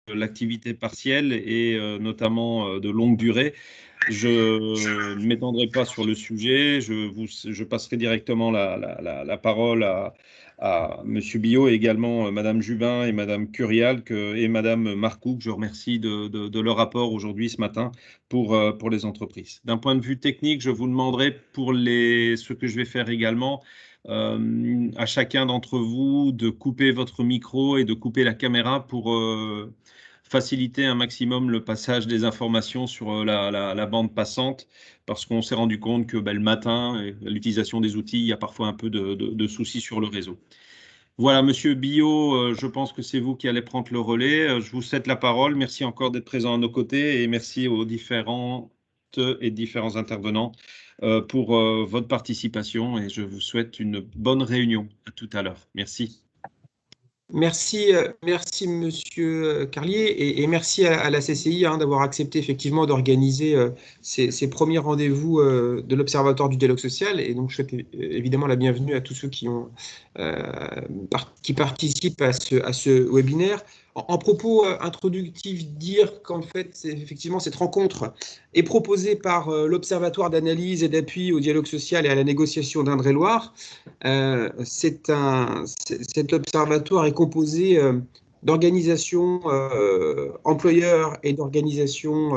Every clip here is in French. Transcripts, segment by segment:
l'activité partielle et notamment de longue durée. Je ne m'étendrai pas sur le sujet. Je passerai directement la parole à Monsieur Biot et également Madame Jubin et Madame Curial et Madame Marcoux, que je remercie de leur rapport aujourd'hui, ce matin, pour les entreprises. D'un point de vue technique, je vous demanderai ce que je vais faire également, à chacun d'entre vous de couper votre micro et de couper la caméra pour faciliter un maximum le passage des informations sur la bande passante, parce qu'on s'est rendu compte que le matin, l'utilisation des outils, il y a parfois un peu de soucis sur le réseau. Voilà, Monsieur Biot, je pense que c'est vous qui allez prendre le relais. Je vous cède la parole. Merci encore d'être présent à nos côtés et merci aux différentes et différents intervenants pour votre participation et je vous souhaite une bonne réunion. À tout à l'heure. Merci. Merci, merci Monsieur Carlier et merci à la CCI d'avoir accepté effectivement d'organiser ces premiers rendez-vous de l'Observatoire du dialogue social. Et donc je souhaite évidemment la bienvenue à tous ceux qui participent à ce webinaire. En propos introductifs, dire qu'en fait, effectivement, cette rencontre est proposée par l'Observatoire d'analyse et d'appui au dialogue social et à la négociation d'Indre-et-Loire. Cet observatoire est composé d'organisations employeurs et d'organisations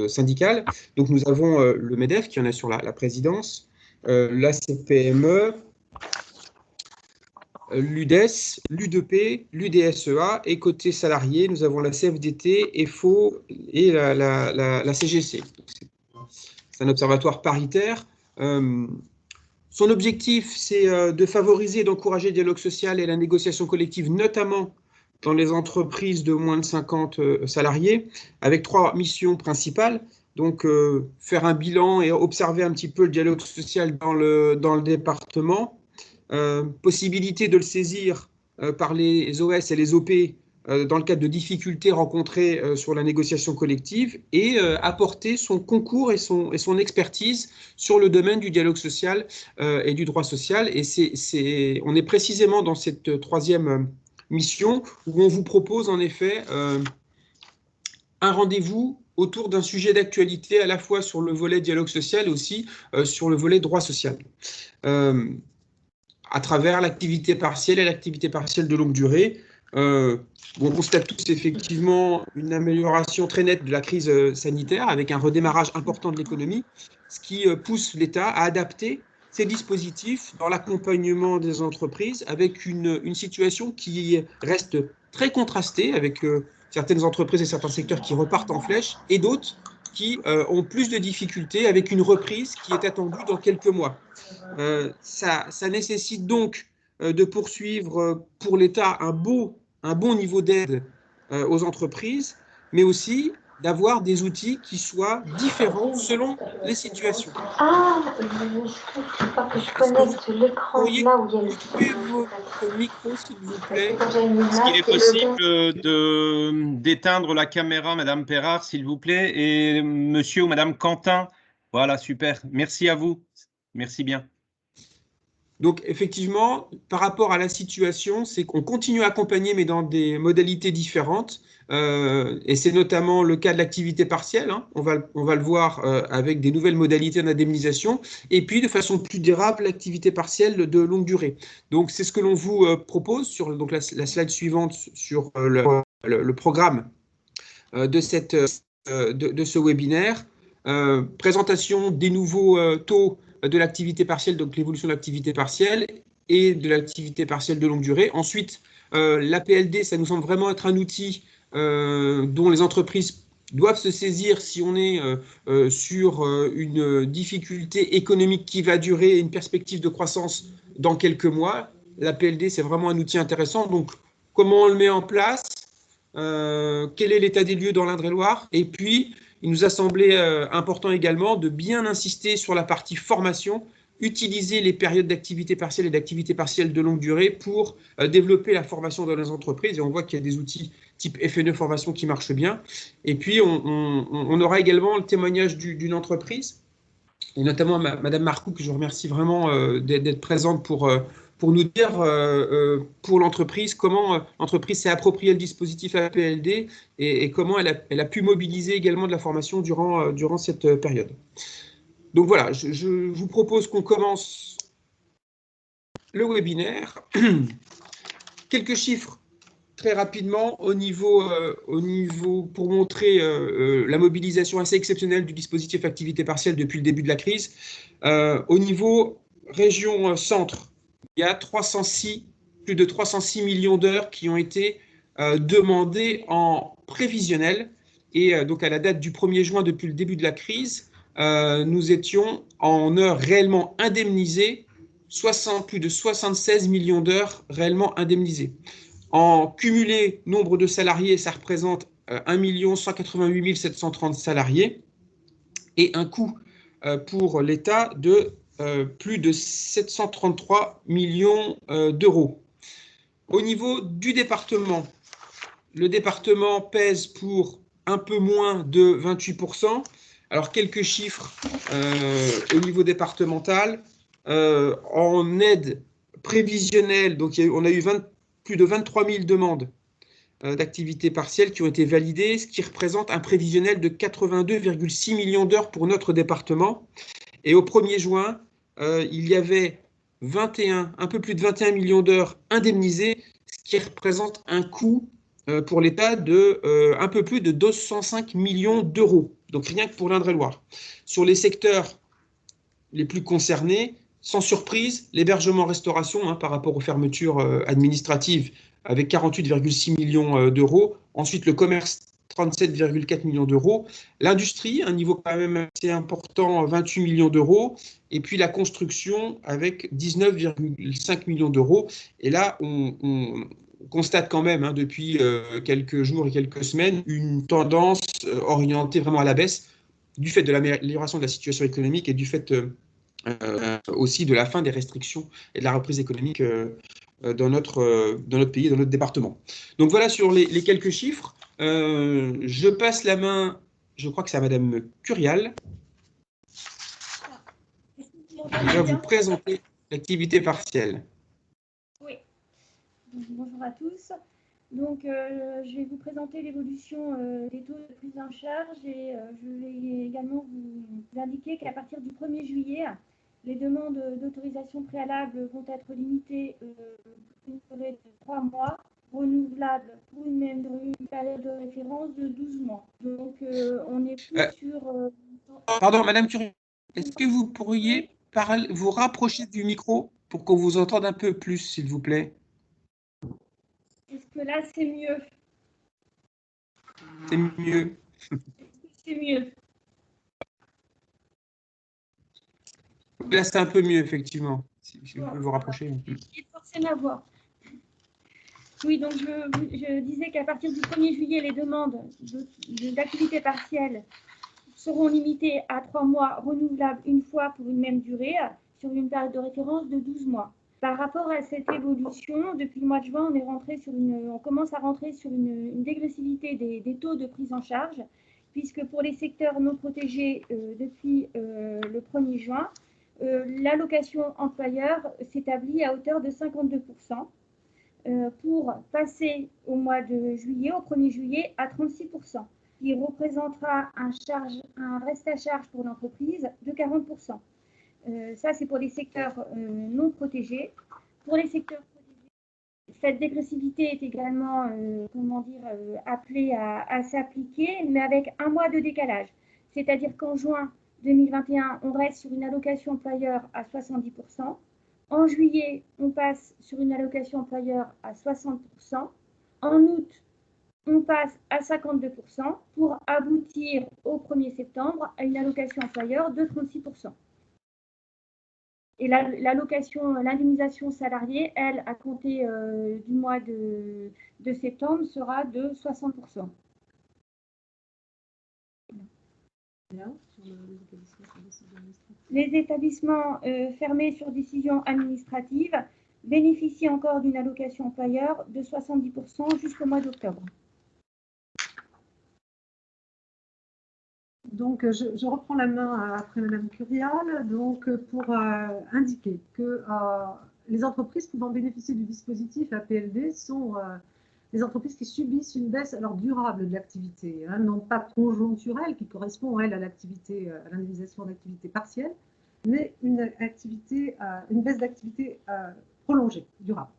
syndicales. Donc nous avons le MEDEF qui en a sur la présidence, l'ACPME, l'UDES, l'UDP, l'UDSEA, et côté salarié, nous avons la CFDT, EFO et la CGC. C'est un observatoire paritaire. Son objectif, c'est de favoriser et d'encourager le dialogue social et la négociation collective, notamment dans les entreprises de moins de 50 salariés, avec 3 missions principales. Donc, faire un bilan et observer un petit peu le dialogue social dans le département. Possibilité de le saisir par les OS et les OP dans le cadre de difficultés rencontrées sur la négociation collective et apporter son concours et son expertise sur le domaine du dialogue social et du droit social. Et on est précisément dans cette 3e mission où on vous propose en effet un rendez-vous autour d'un sujet d'actualité à la fois sur le volet dialogue social et aussi sur le volet droit social. À travers l'activité partielle et l'activité partielle de longue durée. On constate tous effectivement une amélioration très nette de la crise sanitaire avec un redémarrage important de l'économie, ce qui pousse l'État à adapter ses dispositifs dans l'accompagnement des entreprises avec une situation qui reste très contrastée avec certaines entreprises et certains secteurs qui repartent en flèche et d'autres qui ont plus de difficultés avec une reprise qui est attendue dans quelques mois. Ça nécessite donc de poursuivre pour l'État un bon niveau d'aide aux entreprises, mais aussi d'avoir des outils qui soient différents selon les situations. Ah, je crois que je connecte l'écran là où il y a le... Coupez votre micro, s'il vous plaît. Est-ce qu'il est possible d'éteindre la caméra, Madame Perrard, s'il vous plaît, et Monsieur ou Madame Quentin? Voilà, super. Merci à vous. Merci bien. Donc, effectivement, par rapport à la situation, c'est qu'on continue à accompagner, mais dans des modalités différentes. Et c'est notamment le cas de l'activité partielle. On va le voir avec des nouvelles modalités d'indemnisation. Et puis, de façon plus durable, l'activité partielle de longue durée. Donc, c'est ce que l'on vous propose sur donc, la slide suivante sur le programme de ce webinaire. Présentation des nouveaux taux de l'activité partielle, donc l'évolution de l'activité partielle et de l'activité partielle de longue durée. Ensuite, l'APLD, ça nous semble vraiment être un outil dont les entreprises doivent se saisir si on est sur une difficulté économique qui va durer, une perspective de croissance dans quelques mois. L'APLD, c'est vraiment un outil intéressant. Donc, comment on le met en place? Quel est l'état des lieux dans l'Indre-et-Loire? Et puis, il nous a semblé important également de bien insister sur la partie formation, utiliser les périodes d'activité partielle et d'activité partielle de longue durée pour développer la formation dans les entreprises. Et on voit qu'il y a des outils type FNE formation qui marchent bien. Et puis, on aura également le témoignage d'une entreprise, et notamment Madame Marcoux, que je remercie vraiment d'être présente pour pour nous dire pour l'entreprise comment l'entreprise s'est approprié le dispositif APLD et comment elle a pu mobiliser également de la formation durant cette période. Donc voilà, je vous propose qu'on commence le webinaire. Quelques chiffres très rapidement au niveau pour montrer la mobilisation assez exceptionnelle du dispositif activité partielle depuis le début de la crise. Au niveau région centre, il y a plus de 306 millions d'heures qui ont été demandées en prévisionnel. Et donc à la date du 1er juin, depuis le début de la crise, nous étions en heures réellement indemnisées, plus de 76 millions d'heures réellement indemnisées. En cumulé nombre de salariés, ça représente 1 188 730 salariés et un coût pour l'État de plus de 733 millions d'euros. Au niveau du département, le département pèse pour un peu moins de 28%. Alors, quelques chiffres au niveau départemental. En aide prévisionnelle, donc on a eu plus de 23 000 demandes d'activité partielle qui ont été validées, ce qui représente un prévisionnel de 82,6 millions d'heures pour notre département. Et au 1er juin, il y avait un peu plus de 21 millions d'heures indemnisées, ce qui représente un coût pour l'État de un peu plus de 205 millions d'euros. Donc rien que pour l'Indre-et-Loire. Sur les secteurs les plus concernés, sans surprise, l'hébergement-restauration par rapport aux fermetures administratives avec 48,6 millions d'euros. Ensuite, le commerce, 37,4 millions d'euros. L'industrie, un niveau quand même assez important, 28 millions d'euros. Et puis la construction avec 19,5 millions d'euros. Et là, on constate quand même depuis quelques jours et quelques semaines une tendance orientée vraiment à la baisse du fait de l'amélioration de la situation économique et du fait aussi de la fin des restrictions et de la reprise économique dans notre pays, dans notre département. Donc voilà sur les quelques chiffres. Je passe la main, je crois que c'est à Madame Curial, qui va vous présenter l'activité partielle. Oui. Bonjour à tous. Donc, je vais vous présenter l'évolution des taux de prise en charge et je vais également vous indiquer qu'à partir du 1er juillet, les demandes d'autorisation préalable vont être limitées pour une durée de 3 mois, renouvelables pour une période de référence de 12 mois. Donc, on est plus sur... Pardon, Madame Curiel, est-ce que vous pourriez vous rapprocher du micro pour qu'on vous entende un peu plus, s'il vous plaît? Est-ce que là, c'est mieux? C'est mieux. C'est mieux. Là, c'est un peu mieux, effectivement. Si vous pouvez vous rapprocher. J'ai forcé ma voix. Oui, donc je disais qu'à partir du 1er juillet, les demandes d'activité partielle seront limitées à 3 mois, renouvelables une fois pour une même durée, sur une période de référence de 12 mois. Par rapport à cette évolution, depuis le mois de juin, on commence à rentrer sur une dégressivité des taux de prise en charge, puisque pour les secteurs non protégés, depuis le 1er juin, l'allocation employeur s'établit à hauteur de 52%, pour passer au mois de juillet, au 1er juillet, à 36%, qui représentera un reste à charge pour l'entreprise de 40%. Ça, c'est pour les secteurs non protégés. Pour les secteurs protégés, cette dégressivité est également appelée à s'appliquer, mais avec un mois de décalage. C'est-à-dire qu'en juin 2021, on reste sur une allocation employeur à 70%. En juillet, on passe sur une allocation employeur à 60%. En août, on passe à 52% pour aboutir au 1er septembre à une allocation employeur de 36%. Et l'indemnisation salariée, elle, à compter du mois de septembre, sera de 60%. Les établissements fermés sur décision administrative bénéficient encore d'une allocation employeur de 70% jusqu'au mois d'octobre. Donc, je reprends la main après Madame Curial, donc pour indiquer que les entreprises pouvant bénéficier du dispositif APLD sont des entreprises qui subissent une baisse alors durable de l'activité, hein, non pas conjoncturelle qui correspond elle à l'activité, à l'indemnisation d'activité partielle, mais une baisse d'activité prolongée, durable.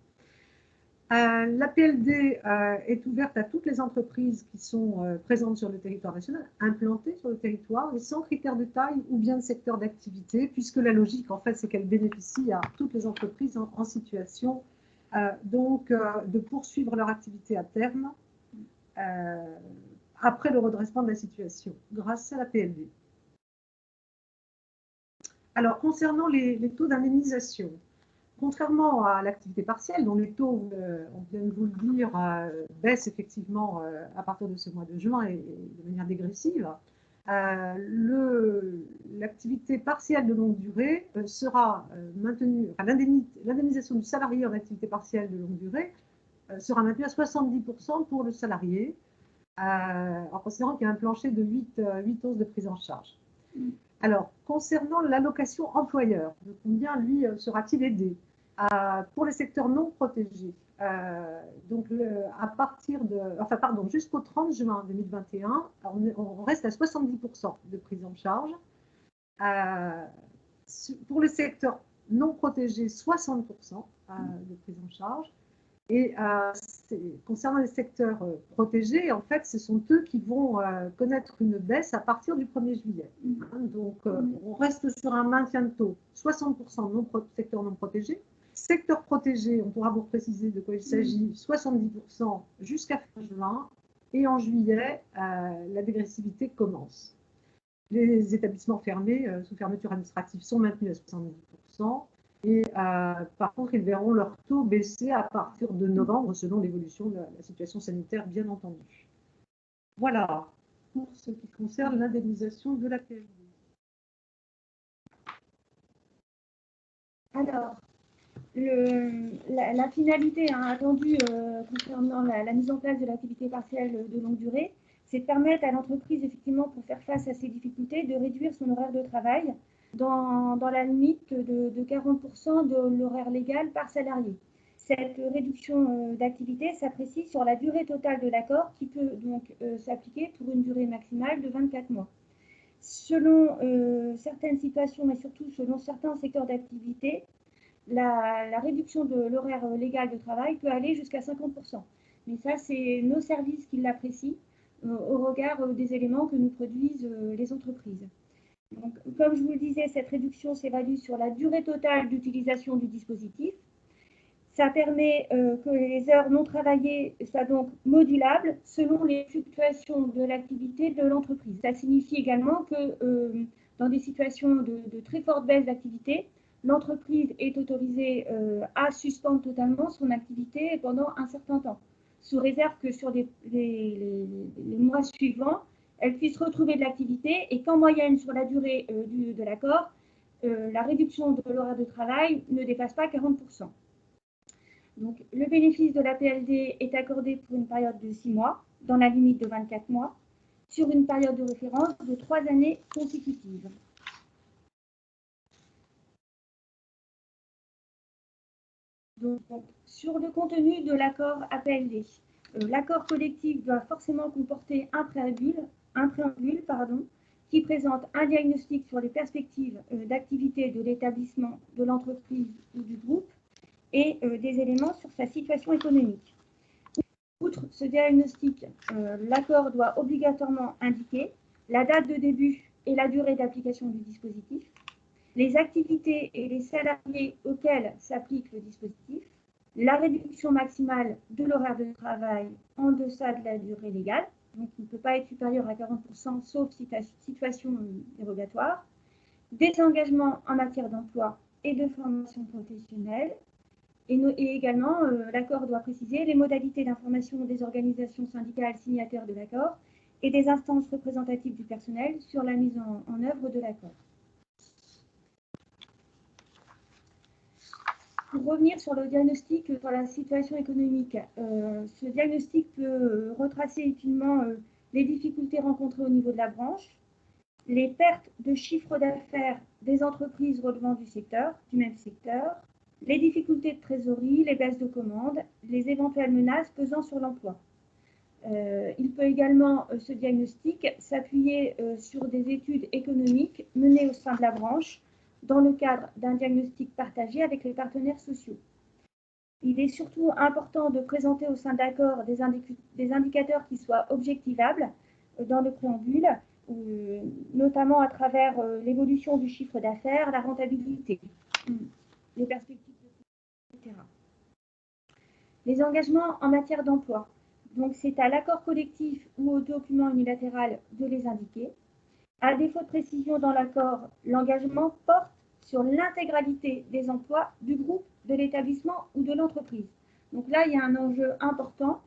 L'APLD est ouverte à toutes les entreprises qui sont présentes sur le territoire national, implantées sur le territoire, et sans critères de taille ou bien de secteur d'activité, puisque la logique, en fait, c'est qu'elle bénéficie à toutes les entreprises en situation de poursuivre leur activité à terme après le redressement de la situation, grâce à l'APLD. Alors, concernant les taux d'indemnisation, contrairement à l'activité partielle, dont les taux, on vient de vous le dire, baissent effectivement à partir de ce mois de juin et de manière dégressive, l'activité partielle de longue durée sera maintenue, enfin, l'indemnisation du salarié en activité partielle de longue durée sera maintenue à 70% pour le salarié, en considérant qu'il y a un plancher de 8 hausses de prise en charge. Alors, concernant l'allocation employeur, de combien lui sera-t-il aidé pour les secteurs non protégés? Jusqu'au 30 juin 2021, on reste à 70% de prise en charge. Pour les secteurs non protégés, 60% de prise en charge. Et concernant les secteurs protégés, en fait, ce sont eux qui vont connaître une baisse à partir du 1er juillet. Donc, on reste sur un maintien de taux, 60% secteur non protégé. Secteur protégé, on pourra vous préciser de quoi il s'agit, 70% jusqu'à fin juin. Et en juillet, la dégressivité commence. Les établissements fermés, sous fermeture administrative, sont maintenus à 70%. Et par contre, ils verront leur taux baisser à partir de novembre, selon l'évolution de la situation sanitaire, bien entendu. Voilà, pour ce qui concerne l'indemnisation de la PLD. Alors, la finalité attendue concernant la mise en place de l'activité partielle de longue durée, c'est de permettre à l'entreprise, effectivement, pour faire face à ces difficultés, de réduire son horaire de travail dans la limite de 40% de l'horaire légal par salarié. Cette réduction d'activité s'apprécie sur la durée totale de l'accord qui peut donc s'appliquer pour une durée maximale de 24 mois. Selon certaines situations et surtout selon certains secteurs d'activité, la réduction de l'horaire légal de travail peut aller jusqu'à 50%. Mais ça, c'est nos services qui l'apprécient au regard des éléments que nous produisent les entreprises. Donc, comme je vous le disais, cette réduction s'évalue sur la durée totale d'utilisation du dispositif. Ça permet que les heures non travaillées soient donc modulables selon les fluctuations de l'activité de l'entreprise. Ça signifie également que dans des situations de très forte baisse d'activité, l'entreprise est autorisée à suspendre totalement son activité pendant un certain temps, sous réserve que sur les mois suivants, elle puisse retrouver de l'activité et qu'en moyenne, sur la durée de l'accord, la réduction de l'horaire de travail ne dépasse pas 40%. Donc, le bénéfice de la PLD est accordé pour une période de 6 mois, dans la limite de 24 mois, sur une période de référence de 3 années consécutives. Donc, sur le contenu de l'accord APLD, l'accord collectif doit forcément comporter un préambule, qui présente un diagnostic sur les perspectives d'activité de l'établissement, de l'entreprise ou du groupe et des éléments sur sa situation économique. Outre ce diagnostic, l'accord doit obligatoirement indiquer la date de début et la durée d'application du dispositif, les activités et les salariés auxquels s'applique le dispositif, la réduction maximale de l'horaire de travail en deçà de la durée légale, donc il ne peut pas être supérieur à 40% sauf situation dérogatoire, des engagements en matière d'emploi et de formation professionnelle, et également l'accord doit préciser les modalités d'information des organisations syndicales signataires de l'accord et des instances représentatives du personnel sur la mise en œuvre de l'accord. Pour revenir sur le diagnostic sur la situation économique, ce diagnostic peut retracer utilement les difficultés rencontrées au niveau de la branche, les pertes de chiffre d'affaires des entreprises relevant du même secteur, les difficultés de trésorerie, les baisses de commandes, les éventuelles menaces pesant sur l'emploi. Il peut également, ce diagnostic, s'appuyer sur des études économiques menées au sein de la branche dans le cadre d'un diagnostic partagé avec les partenaires sociaux. Il est surtout important de présenter au sein de l'accord des indicateurs qui soient objectivables dans le préambule, notamment à travers l'évolution du chiffre d'affaires, la rentabilité, les perspectives, etc. Les engagements en matière d'emploi. Donc, c'est à l'accord collectif ou au document unilatéral de les indiquer. À défaut de précision dans l'accord, l'engagement porte sur l'intégralité des emplois du groupe, de l'établissement ou de l'entreprise. Donc là, il y a un enjeu important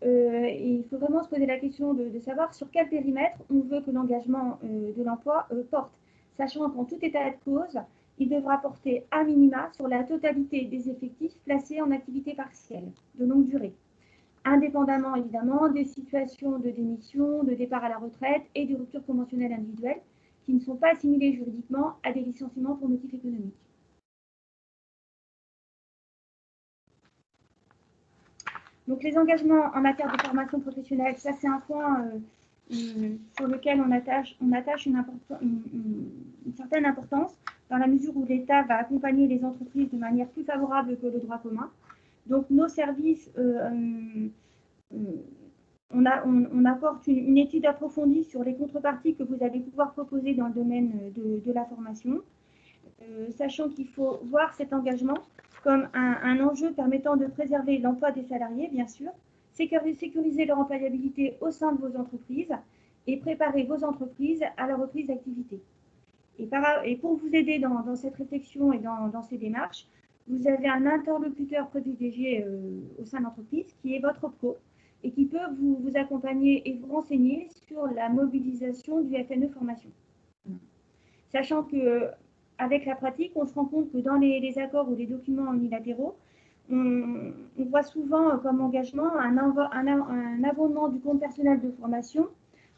et il faut vraiment se poser la question de savoir sur quel périmètre on veut que l'engagement de l'emploi porte, sachant qu'en tout état de cause, il devra porter à minima sur la totalité des effectifs placés en activité partielle de longue durée, indépendamment évidemment des situations de démission, de départ à la retraite et de rupture conventionnelle individuelle qui ne sont pas assimilées juridiquement à des licenciements pour motif économique. Donc les engagements en matière de formation professionnelle, ça c'est un point sur lequel on attache une certaine importance dans la mesure où l'État va accompagner les entreprises de manière plus favorable que le droit commun. Donc nos services, on apporte une étude approfondie sur les contreparties que vous allez pouvoir proposer dans le domaine de la formation, sachant qu'il faut voir cet engagement comme un enjeu permettant de préserver l'emploi des salariés, bien sûr, sécuriser leur employabilité au sein de vos entreprises et préparer vos entreprises à la reprise d'activité. Et pour vous aider dans cette réflexion et dans ces démarches, vous avez un interlocuteur privilégié au sein de l'entreprise qui est votre OPCO et qui peut vous accompagner et vous renseigner sur la mobilisation du FNE formation. Sachant que avec la pratique, on se rend compte que dans les accords ou les documents unilatéraux, on voit souvent comme engagement un abondement du compte personnel de formation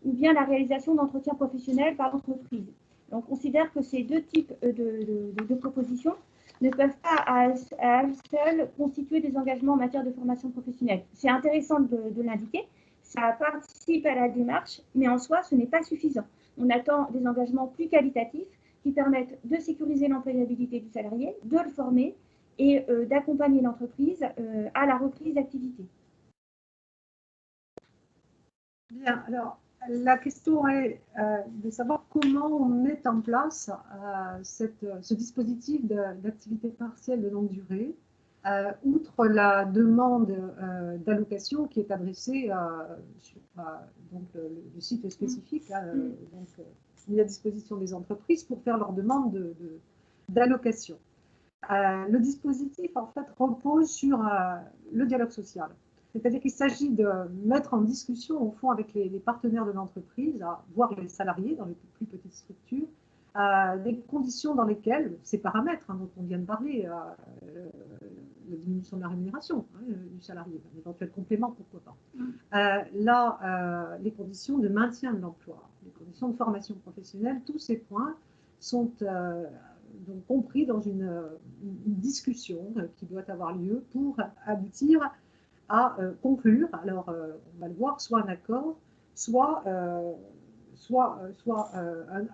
ou bien la réalisation d'entretiens professionnels par l'entreprise. On considère que ces deux types de propositions ne peuvent pas à elles seules constituer des engagements en matière de formation professionnelle. C'est intéressant de l'indiquer, ça participe à la démarche, mais en soi, ce n'est pas suffisant. On attend des engagements plus qualitatifs qui permettent de sécuriser l'employabilité du salarié, de le former et d'accompagner l'entreprise à la reprise d'activité. Bien, alors la question est de savoir comment on met en place ce dispositif d'activité partielle de longue durée, outre la demande d'allocation qui est adressée sur donc le site spécifique, donc, mis à disposition des entreprises pour faire leur demande d'allocation. Le dispositif, en fait, repose sur le dialogue social. C'est-à-dire qu'il s'agit de mettre en discussion, au fond, avec les partenaires de l'entreprise, voire les salariés dans les plus petites structures, des conditions dans lesquelles, ces paramètres dont on vient de parler, la diminution de la rémunération du salarié, un éventuel complément, pourquoi pas. Les conditions de maintien de l'emploi, les conditions de formation professionnelle, tous ces points sont donc compris dans une discussion qui doit avoir lieu pour aboutir à conclure, alors on va le voir, soit un accord, soit un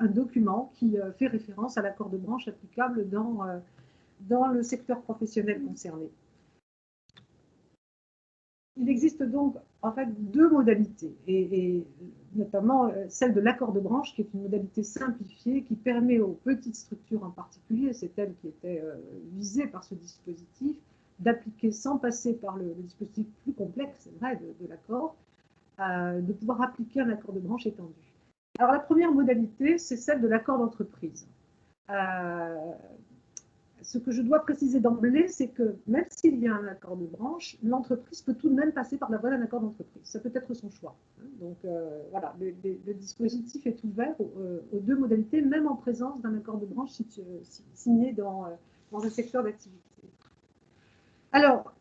document qui fait référence à l'accord de branche applicable dans le secteur professionnel concerné. Il existe donc en fait deux modalités, et notamment celle de l'accord de branche, qui est une modalité simplifiée qui permet aux petites structures en particulier, c'est elles qui étaient visées par ce dispositif, d'appliquer sans passer par le dispositif plus complexe, c'est vrai, de l'accord, de pouvoir appliquer un accord de branche étendu. Alors la première modalité, c'est celle de l'accord d'entreprise. Ce que je dois préciser d'emblée, c'est que même s'il y a un accord de branche, l'entreprise peut tout de même passer par la voie d'un accord d'entreprise. Ça peut être son choix. Donc voilà, le dispositif est ouvert aux deux modalités, même en présence d'un accord de branche signé dans un secteur d'activité. Alors,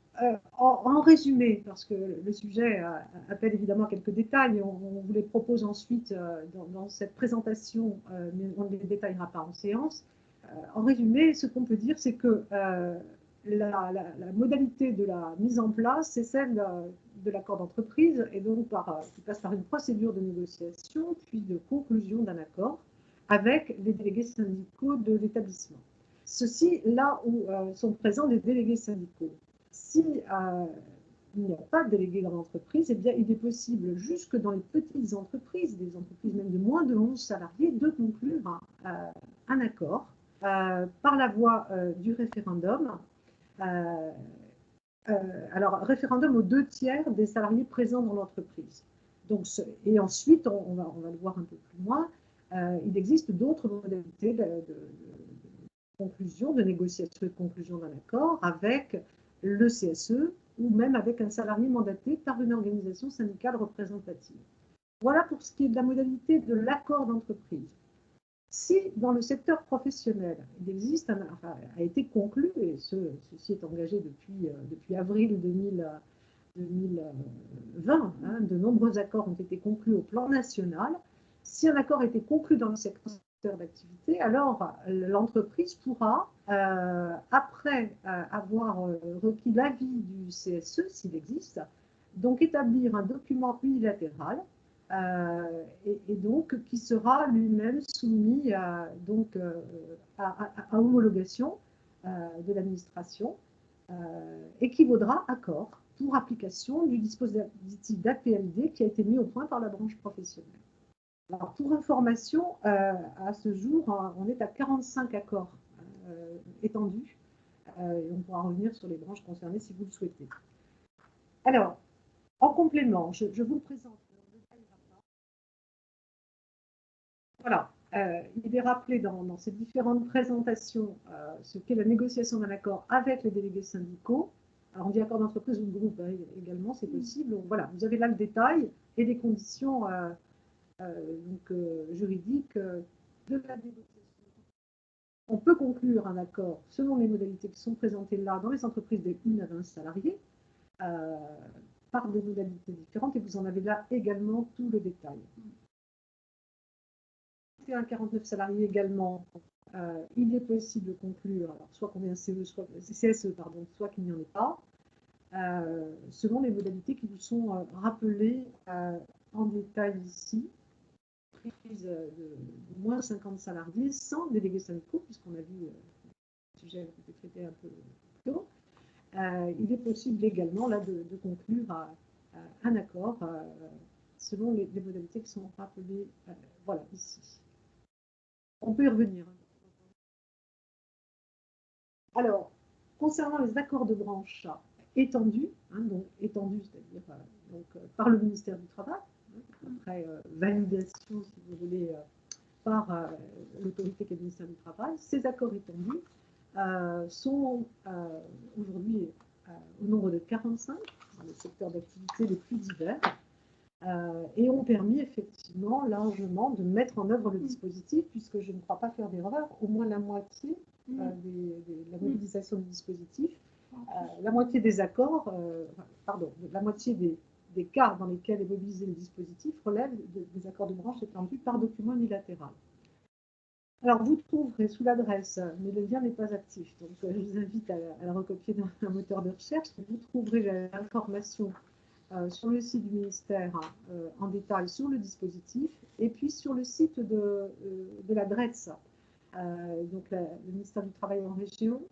en résumé, parce que le sujet appelle évidemment quelques détails, on vous les propose ensuite dans cette présentation, mais on ne les détaillera pas en séance. En résumé, ce qu'on peut dire, c'est que la modalité de la mise en place, c'est celle de l'accord d'entreprise, et donc qui passe par une procédure de négociation, puis de conclusion d'un accord avec les délégués syndicaux de l'établissement. Ceci, là où sont présents les délégués syndicaux. Si il n'y a pas de délégué dans l'entreprise, eh bien, il est possible, jusque dans les petites entreprises, des entreprises même de moins de 11 salariés, de conclure un accord par la voie du référendum. Alors, référendum aux 2/3 des salariés présents dans l'entreprise. Et ensuite, on va le voir un peu plus loin, il existe d'autres modalités de conclusion, de négociation et de conclusion d'un accord avec le CSE ou même avec un salarié mandaté par une organisation syndicale représentative. Voilà pour ce qui est de la modalité de l'accord d'entreprise. Si dans le secteur professionnel, il existe a été conclu, et ceci est engagé depuis avril 2020, de nombreux accords ont été conclus au plan national. Si un accord a été conclu dans le secteur d'activité, alors l'entreprise pourra, après avoir requis l'avis du CSE, s'il existe, donc établir un document unilatéral et donc qui sera lui-même soumis à homologation de l'administration et qui vaudra accord pour application du dispositif d'APLD qui a été mis au point par la branche professionnelle. Alors, pour information, à ce jour, on est à 45 accords étendus. Et on pourra revenir sur les branches concernées si vous le souhaitez. Alors, en complément, je vous présente. Voilà, il est rappelé dans ces différentes présentations ce qu'est la négociation d'un accord avec les délégués syndicaux. Alors, on dit accord d'entreprise ou de groupe également, c'est possible. Donc, voilà, vous avez là le détail et les conditions juridiques de la négociation. On peut conclure un accord selon les modalités qui sont présentées là dans les entreprises de 1 à 20 salariés par des modalités différentes et vous en avez là également tout le détail. 49 salariés également, il est possible de conclure, alors soit qu'on ait un CSE, soit qu'il n'y en ait pas, selon les modalités qui vous sont rappelées en détail ici. Prise de moins 50 salariés sans délégués syndicaux, puisqu'on a vu le sujet a été traité un peu plus tôt. Il est possible également là, de conclure un accord selon les modalités qui sont rappelées voilà, ici. On peut y revenir. Alors, concernant les accords de branche étendus, c'est-à-dire par le ministère du Travail, après validation, si vous voulez, par l'autorité qui est le ministère du Travail, ces accords étendus sont aujourd'hui au nombre de 45 dans les secteurs d'activité les plus divers et ont permis effectivement largement de mettre en œuvre le dispositif, puisque je ne crois pas faire d'erreur, au moins la moitié de la mobilisation du dispositif, la moitié des accords, la moitié des cas dans lesquels est mobilisé le dispositif relèvent des accords de branche étendus par document unilatéral. Alors, vous trouverez sous l'adresse, mais le lien n'est pas actif, donc je vous invite à la recopier dans un moteur de recherche. Vous trouverez l'information sur le site du ministère en détail sur le dispositif et puis sur le site de la DRETS, donc le ministère du Travail en région.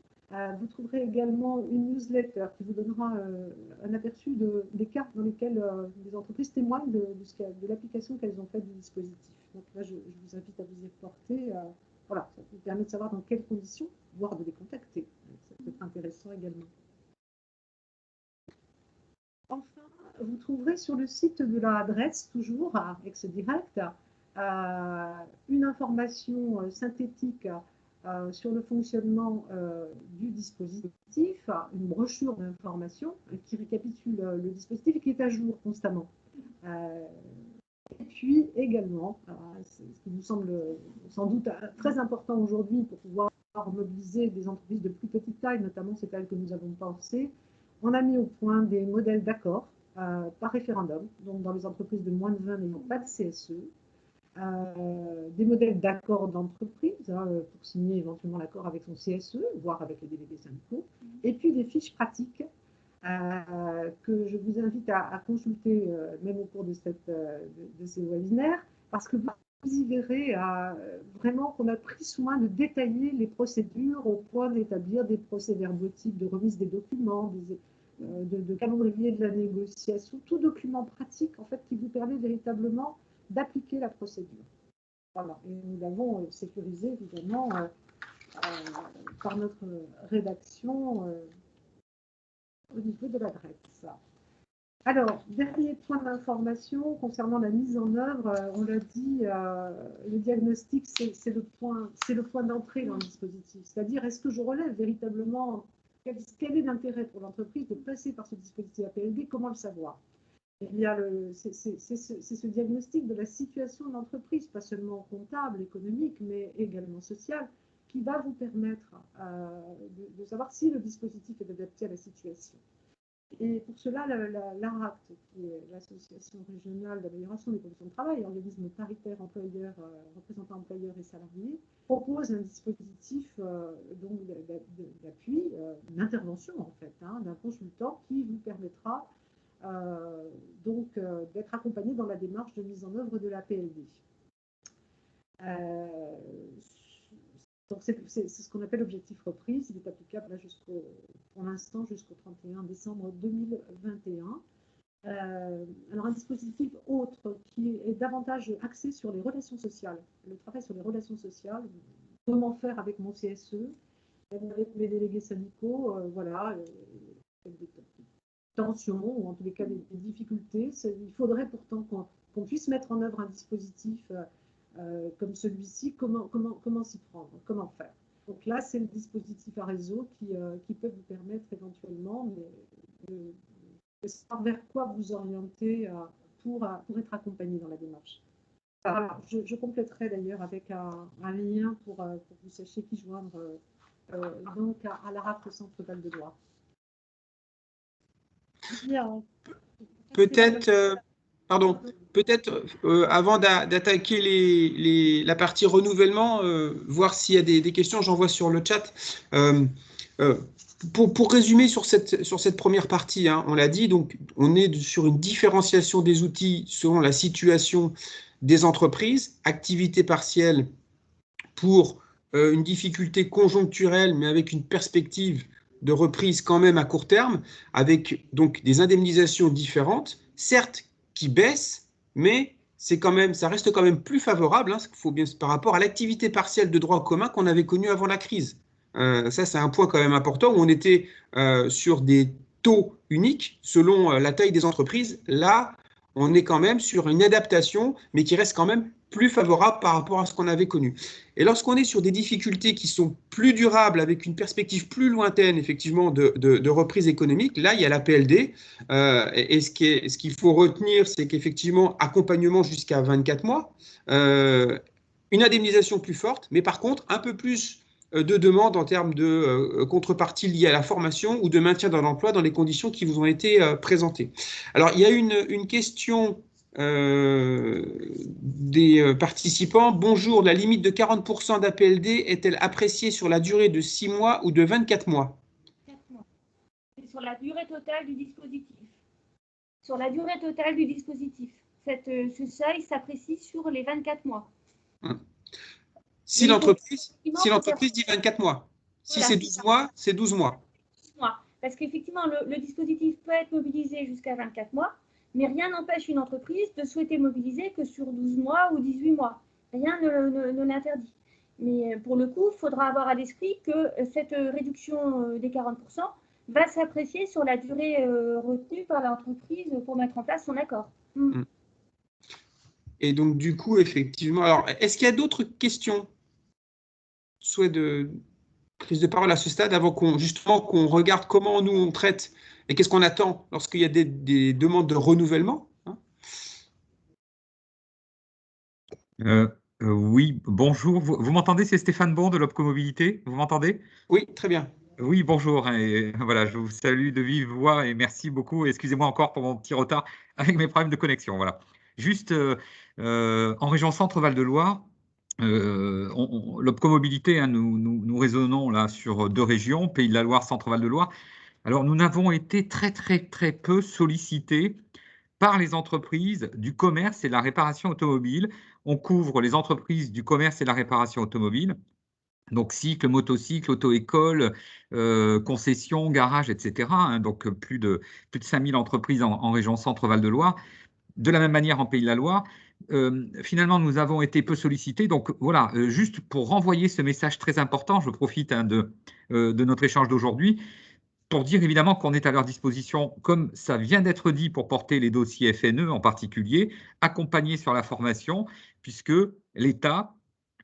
Vous trouverez également une newsletter qui vous donnera un aperçu des cas dans lesquels les entreprises témoignent de l'application qu'elles ont faite du dispositif. Donc là, je vous invite à vous y reporter. Voilà, ça vous permet de savoir dans quelles conditions, voire de les contacter. Ça peut être intéressant également. Enfin, vous trouverez sur le site de la DRETS, toujours à Ex-Direct, une information synthétique sur le fonctionnement du dispositif, une brochure d'information qui récapitule le dispositif et qui est à jour constamment. Et puis également, ce qui nous semble sans doute très important aujourd'hui pour pouvoir mobiliser des entreprises de plus petite taille, notamment c'est elles que nous avons pensé, on a mis au point des modèles d'accord par référendum, donc dans les entreprises de moins de 20 n'ayant pas de CSE, des modèles d'accord d'entreprise pour signer éventuellement l'accord avec son CSE, voire avec les délégués syndicaux, et puis des fiches pratiques que je vous invite à consulter même au cours de ces webinaires, parce que vous y verrez vraiment qu'on a pris soin de détailler les procédures au point d'établir des procès-verbaux types de remise des documents, de calendrier de la négociation, tout document pratique en fait qui vous permet véritablement d'appliquer la procédure. Voilà. Et nous l'avons sécurisé évidemment par notre rédaction au niveau de l'adresse. Alors, dernier point d'information concernant la mise en œuvre, on l'a dit, le diagnostic, c'est le point d'entrée dans le dispositif. C'est-à-dire, est-ce que je relève véritablement quel est l'intérêt pour l'entreprise de passer par ce dispositif APLD? Comment le savoir? Eh bien, c'est ce diagnostic de la situation de l'entreprise, pas seulement comptable, économique, mais également sociale, qui va vous permettre de savoir si le dispositif est adapté à la situation. Et pour cela, l'ARACT, qui est l'Association régionale d'amélioration des conditions de travail, organisme paritaire employeur, représentant employeurs et salariés, propose un dispositif d'appui, d'intervention en fait, d'un consultant qui vous permettra d'être accompagné dans la démarche de mise en œuvre de la PLD. Donc c'est ce qu'on appelle l'objectif reprise. Il est applicable là pour l'instant jusqu'au 31 décembre 2021. Alors un dispositif autre qui est davantage axé sur les relations sociales, le travail sur les relations sociales, comment faire avec mon CSE, avec mes délégués syndicaux, voilà, des tensions ou en tous les cas des difficultés. Il faudrait pourtant qu'on puisse mettre en œuvre un dispositif comme celui-ci, comment s'y prendre, comment faire. Donc là, c'est le dispositif à réseau qui peut vous permettre éventuellement de savoir vers quoi vous orienter pour être accompagné dans la démarche. Alors, je compléterai d'ailleurs avec un lien pour que vous sachiez qui joindre donc à l'ARACT Centre Val de Loire. Peut-être, pardon, peut-être avant d'attaquer la partie renouvellement, voir s'il y a des questions, j'envoie sur le chat. Pour résumer sur cette première partie, on l'a dit, donc on est sur une différenciation des outils selon la situation des entreprises, activité partielle pour une difficulté conjoncturelle, mais avec une perspective de reprise quand même à court terme, avec donc des indemnisations différentes, certes qui baissent, mais ça reste quand même plus favorable, faut bien, par rapport à l'activité partielle de droit commun qu'on avait connue avant la crise. Ça, c'est un point quand même important, où on était sur des taux uniques selon la taille des entreprises. Là, on est quand même sur une adaptation, mais qui reste quand même plus favorable par rapport à ce qu'on avait connu. Et lorsqu'on est sur des difficultés qui sont plus durables, avec une perspective plus lointaine, effectivement, de reprise économique, là, il y a la PLD. Et ce qu'il faut retenir, c'est qu'effectivement, accompagnement jusqu'à 24 mois, une indemnisation plus forte, mais par contre, un peu plus de demandes en termes de contrepartie liée à la formation ou de maintien dans l'emploi dans les conditions qui vous ont été présentées. Alors, il y a une question des participants. Bonjour, la limite de 40% d'APLD est-elle appréciée sur la durée de 6 mois ou de 24 mois? 4 mois. C'est sur la durée totale du dispositif. Sur la durée totale du dispositif. Ce seuil s'apprécie sur les 24 mois. Si l'entreprise dit 24 mois. Si c'est 12 mois, c'est 12 mois. Parce qu'effectivement, le dispositif peut être mobilisé jusqu'à 24 mois, mais rien n'empêche une entreprise de souhaiter mobiliser que sur 12 mois ou 18 mois. Rien ne l'interdit. Mais pour le coup, il faudra avoir à l'esprit que cette réduction des 40% va s'apprécier sur la durée retenue par l'entreprise pour mettre en place son accord. Et donc, du coup, effectivement, alors, est-ce qu'il y a d'autres questions? Souhait de prise de parole à ce stade avant qu'on regarde comment nous on traite et qu'est-ce qu'on attend lorsqu'il y a des demandes de renouvellement, Oui, bonjour. Vous m'entendez? C'est Stéphane Bon de l'Opcomobilité. Vous m'entendez? Oui, très bien. Oui, bonjour. Et voilà, je vous salue de vive voix et merci beaucoup. Excusez-moi encore pour mon petit retard avec mes problèmes de connexion. Voilà. Juste, en région Centre-Val de Loire, l'Opcomobilité, hein, nous raisonnons là sur 2 régions, Pays de la Loire, Centre-Val de Loire. Alors, nous n'avons été très, très, très peu sollicités par les entreprises du commerce et de la réparation automobile. On couvre les entreprises du commerce et de la réparation automobile, donc cycle, motocycle, auto-école, concession, garage, etc. hein, donc plus de 5000 entreprises en région Centre-Val de Loire. De la même manière en Pays de la Loire. Finalement, nous avons été peu sollicités. Donc voilà, juste pour renvoyer ce message très important, je profite de notre échange d'aujourd'hui pour dire évidemment qu'on est à leur disposition, comme ça vient d'être dit, pour porter les dossiers FNE en particulier, accompagner sur la formation, puisque l'État,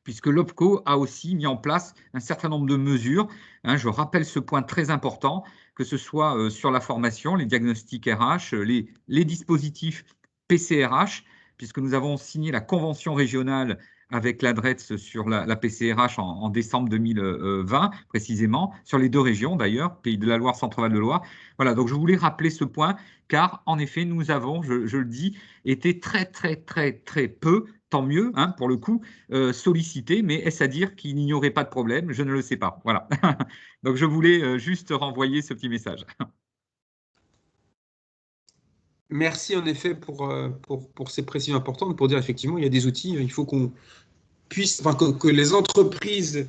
puisque l'OPCO a aussi mis en place un certain nombre de mesures. Hein, je rappelle ce point très important, que ce soit sur la formation, les diagnostics RH, les dispositifs PCRH, puisque nous avons signé la convention régionale avec l'ADRETS sur la PCRH en décembre 2020, précisément, sur les 2 régions d'ailleurs, Pays de la Loire, Centre-Val de Loire. Voilà, donc je voulais rappeler ce point, car en effet, nous avons, je le dis, été très, très, très, très peu, tant mieux, hein, pour le coup, sollicités, mais est-ce à dire qu'il n'y aurait pas de problème? Je ne le sais pas. Voilà. Donc je voulais juste renvoyer ce petit message. Merci en effet pour ces précisions importantes, pour dire effectivement, il y a des outils, il faut qu'on puisse, enfin, que les entreprises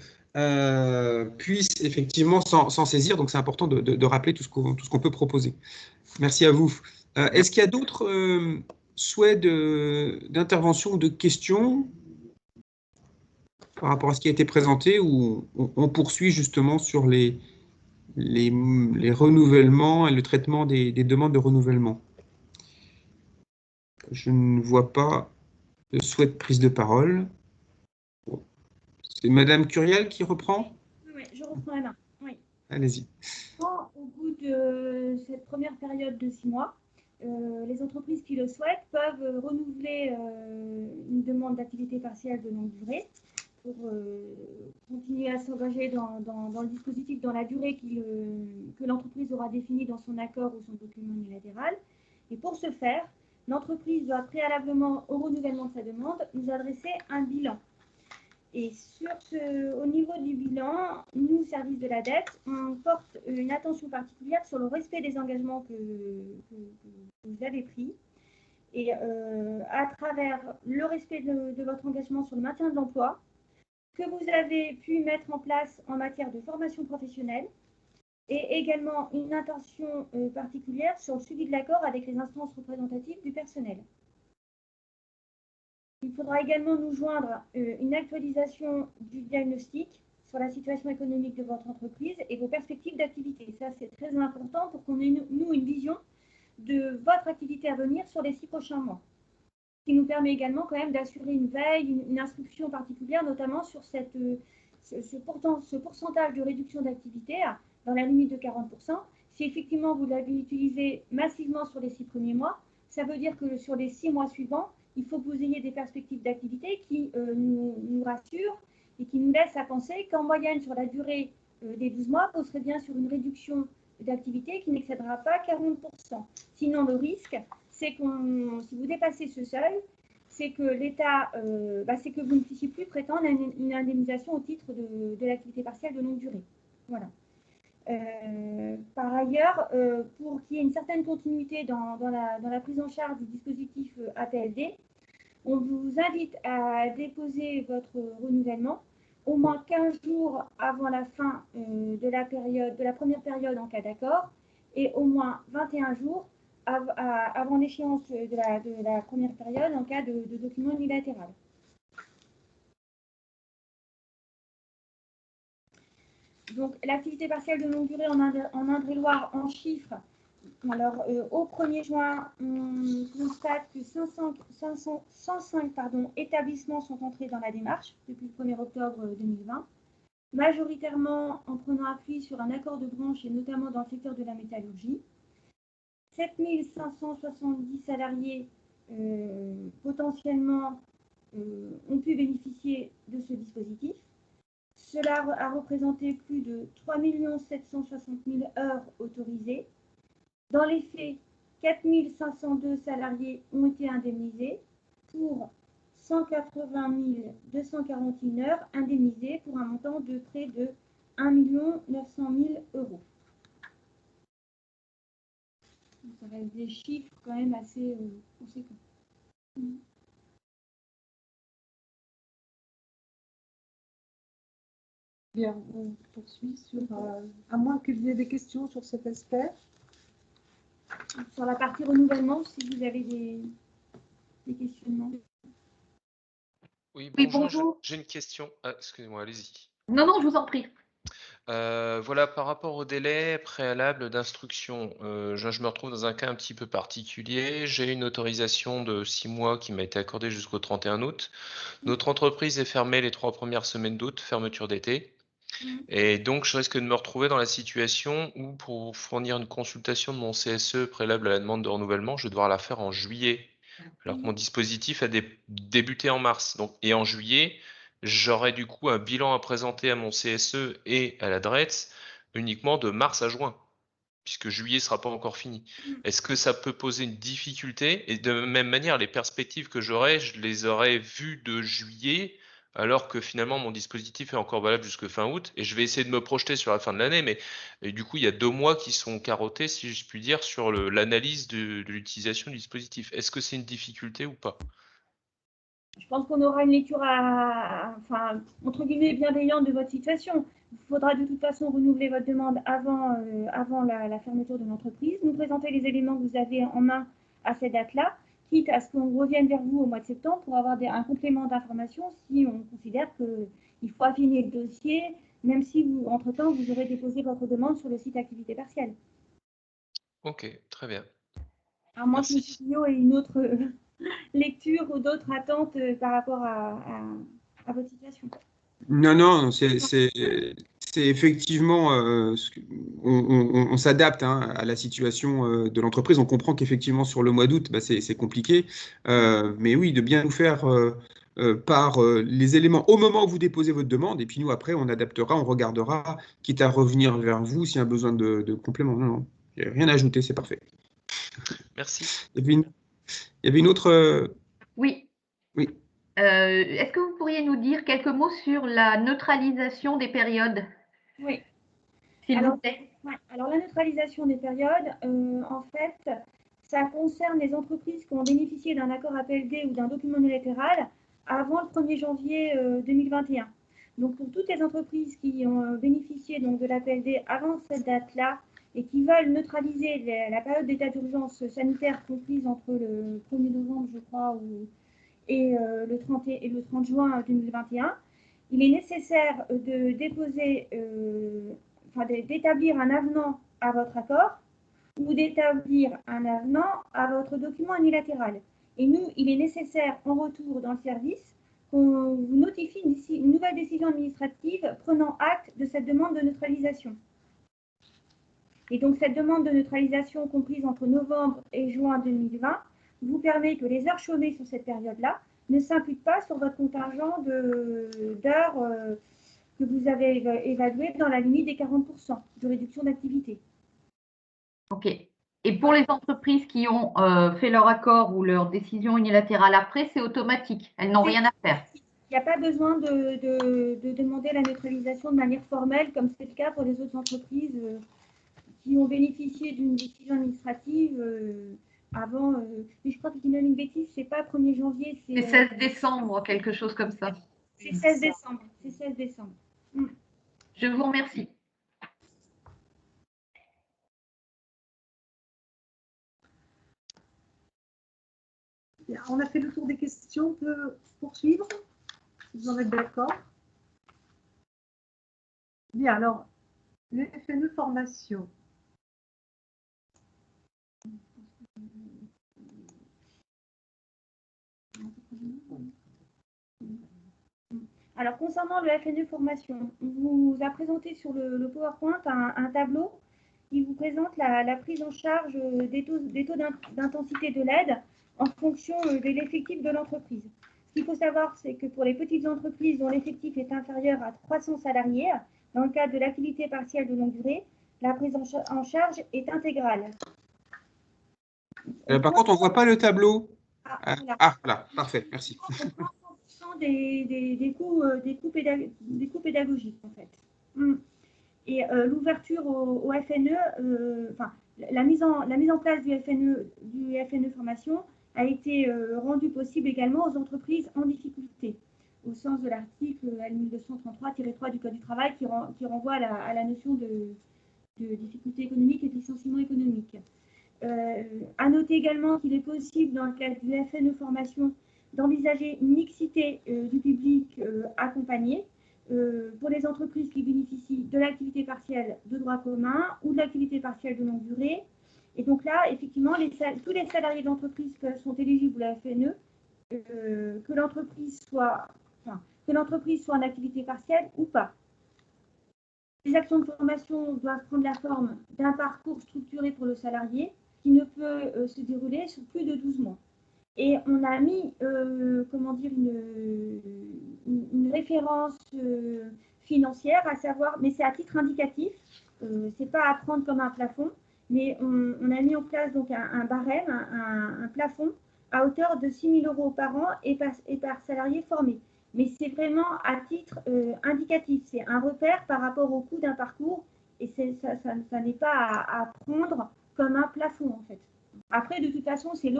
puissent effectivement s'en saisir. Donc c'est important de rappeler tout ce qu'on peut proposer. Merci à vous. Est-ce qu'il y a d'autres souhaits d'intervention ou de questions par rapport à ce qui a été présenté, ou on poursuit justement sur les renouvellements et le traitement des demandes de renouvellement? Je ne vois pas de souhait de prise de parole. Bon. C'est Madame Curiel qui reprend? Oui, je reprends la main. Oui. Allez-y. Au bout de cette première période de 6 mois, les entreprises qui le souhaitent peuvent renouveler une demande d'activité partielle de longue durée pour continuer à s'engager dans le dispositif dans la durée que l'entreprise aura définie dans son accord ou son document unilatéral. Et pour ce faire, l'entreprise doit préalablement au renouvellement de sa demande nous adresser un bilan. Et au niveau du bilan, nous, service de la dette, on porte une attention particulière sur le respect des engagements que vous avez pris. Et à travers le respect de votre engagement sur le maintien de l'emploi, que vous avez pu mettre en place en matière de formation professionnelle, et également une attention particulière sur le suivi de l'accord avec les instances représentatives du personnel. Il faudra également nous joindre une actualisation du diagnostic sur la situation économique de votre entreprise et vos perspectives d'activité. Ça, c'est très important pour qu'on ait, nous, une vision de votre activité à venir sur les 6 prochains mois. Ce qui nous permet également quand même d'assurer une veille, une instruction particulière, notamment sur ce pourcentage de réduction d'activité dans la limite de 40%. Si effectivement vous l'avez utilisé massivement sur les 6 premiers mois, ça veut dire que sur les 6 mois suivants, il faut que vous ayez des perspectives d'activité qui nous rassurent et qui nous laissent à penser qu'en moyenne, sur la durée des 12 mois, vous serez bien sur une réduction d'activité qui n'excédera pas 40%. Sinon, le risque, c'est que si vous dépassez ce seuil, c'est que l'État, c'est que vous ne puissiez plus prétendre à une indemnisation au titre de l'activité partielle de longue durée. Voilà. Par ailleurs, pour qu'il y ait une certaine continuité dans la prise en charge du dispositif APLD, on vous invite à déposer votre renouvellement au moins 15 jours avant la fin de la première période en cas d'accord, et au moins 21 jours avant l'échéance de la première période en cas de document unilatéral. Donc, l'activité partielle de longue durée en Indre-et-Loire, en chiffres, alors au 1er juin, on constate que 105 établissements sont entrés dans la démarche depuis le 1er octobre 2020, majoritairement en prenant appui sur un accord de branche et notamment dans le secteur de la métallurgie. 7570 salariés potentiellement ont pu bénéficier de ce dispositif. Cela a représenté plus de 3 760 000 heures autorisées. Dans les faits, 4 502 salariés ont été indemnisés pour 180 241 heures indemnisées pour un montant de près de 1 900 000 euros. Ça reste des chiffres quand même assez conséquents. Bien, on poursuit sur, à moins qu'il y ait des questions sur cet aspect. Sur la partie renouvellement, si vous avez des questionnements. Oui, Oui, bonjour, bonjour. j'ai une question. Ah, excusez-moi, allez-y. Non, non, je vous en prie. Voilà, par rapport au délai préalable d'instruction, je me retrouve dans un cas un petit peu particulier. J'ai une autorisation de 6 mois qui m'a été accordée jusqu'au 31 août. Notre entreprise est fermée les 3 premières semaines d'août, fermeture d'été. Et donc, je risque de me retrouver dans la situation où, pour fournir une consultation de mon CSE préalable à la demande de renouvellement, je vais devoir la faire en juillet, alors que mon dispositif a débuté en mars. Donc, et en juillet, j'aurai du coup un bilan à présenter à mon CSE et à la DRETS uniquement de mars à juin, puisque juillet ne sera pas encore fini. Est-ce que ça peut poser une difficulté? Et de même manière, les perspectives que j'aurai, je les aurai vues de juillet, alors que finalement mon dispositif est encore valable jusque fin août, et je vais essayer de me projeter sur la fin de l'année, mais du coup il y a 2 mois qui sont carottés, si je puis dire, sur l'analyse de l'utilisation du dispositif. Est-ce que c'est une difficulté ou pas? Je pense qu'on aura une lecture enfin, entre guillemets bienveillante de votre situation. Il faudra de toute façon renouveler votre demande avant la fermeture de l'entreprise, nous présenter les éléments que vous avez en main à cette date-là, quitte à ce qu'on revienne vers vous au mois de septembre pour avoir un complément d'information si on considère qu'il faut affiner le dossier, même si vous, entre-temps, vous aurez déposé votre demande sur le site activité partielle. Ok, très bien. À moins que M. Merci. Pillot ait une autre lecture ou d'autres attentes par rapport à votre situation. Non, non, c'est effectivement, on s'adapte à la situation de l'entreprise. On comprend qu'effectivement sur le mois d'août, bah, c'est compliqué. Mais oui, de bien nous faire par les éléments au moment où vous déposez votre demande. Et puis nous, après, on adaptera, on regardera, quitte à revenir vers vous s'il y a besoin de complément. Non, non, il n'y a rien à ajouter, c'est parfait. Merci. Il y avait une autre. Oui. Oui. Est-ce que vous pourriez nous dire quelques mots sur la neutralisation des périodes? Oui. S'il vous plaît. Alors, la neutralisation des périodes, en fait, ça concerne les entreprises qui ont bénéficié d'un accord APLD ou d'un document unilatéral avant le 1er janvier 2021. Donc, pour toutes les entreprises qui ont bénéficié donc, de l'APLD avant cette date-là et qui veulent neutraliser la période d'état d'urgence sanitaire comprise entre le 1er novembre, je crois, et le 30 juin 2021, il est nécessaire de déposer, d'établir un avenant à votre accord ou d'établir un avenant à votre document unilatéral. Et nous, il est nécessaire en retour dans le service qu'on vous notifie une nouvelle décision administrative prenant acte de cette demande de neutralisation. Et donc cette demande de neutralisation comprise entre novembre et juin 2020 vous permet que les heures chômées sur cette période-là ne s'imputent pas sur votre contingent d'heures que vous avez évalué dans la limite des 40% de réduction d'activité. OK. Et pour les entreprises qui ont fait leur accord ou leur décision unilatérale après, c'est automatique. Elles n'ont rien à faire. Il n'y a pas besoin de demander la neutralisation de manière formelle, comme c'est le cas pour les autres entreprises qui ont bénéficié d'une décision administrative avant. Mais je crois que je dis même une bêtise, c'est pas 1er janvier. C'est 16 décembre, quelque chose comme ça. C'est 16 décembre. C'est 16 décembre. Je vous remercie. Bien, on a fait le tour des questions. On peut poursuivre, si vous en êtes d'accord. Bien, alors, le FNE formation. Alors, concernant le FNE formation, on vous a présenté sur le PowerPoint un tableau qui vous présente la prise en charge des taux d'intensité de l'aide en fonction de l'effectif de l'entreprise. Ce qu'il faut savoir, c'est que pour les petites entreprises dont l'effectif est inférieur à 300 salariés, dans le cadre de l'activité partielle de longue durée, la prise en charge est intégrale. Par contre, on ne voit pas le tableau. Voilà, parfait, merci. 100% des coûts pédagogiques, en fait. Et l'ouverture au FNE, enfin, la mise en place du FNE formation a été rendue possible également aux entreprises en difficulté, au sens de l'article L1233-3 du Code du travail qui renvoie à la notion de difficulté économique et de licenciement économique. À noter également qu'il est possible, dans le cadre du FNE formation, d'envisager une mixité du public accompagné pour les entreprises qui bénéficient de l'activité partielle de droit commun ou de l'activité partielle de longue durée. Et donc là, effectivement, tous les salariés d'entreprise sont éligibles à la FNE, que l'entreprise soit en activité partielle ou pas. Les actions de formation doivent prendre la forme d'un parcours structuré pour le salarié qui ne peut se dérouler sur plus de 12 mois. Et on a mis une référence financière, à savoir, mais c'est à titre indicatif, c'est pas à prendre comme un plafond, mais on a mis en place donc un barème, un plafond à hauteur de 6 000 € par an et par salarié formé. Mais c'est vraiment à titre indicatif, c'est un repère par rapport au coût d'un parcours et ça n'est pas à prendre comme un plafond en fait. Après, de toute façon, c'est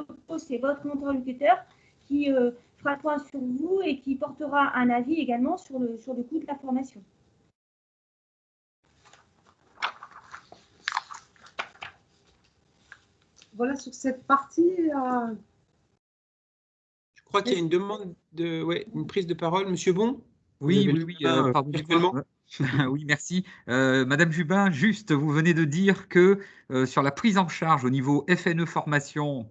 votre interlocuteur qui fera point sur vous et qui portera un avis également sur le coût de la formation. Voilà sur cette partie. Je crois qu'il y a une demande une prise de parole. Monsieur Bon? Oui, pardon. Oui, merci. Madame Jubin, juste, vous venez de dire que sur la prise en charge au niveau FNE formation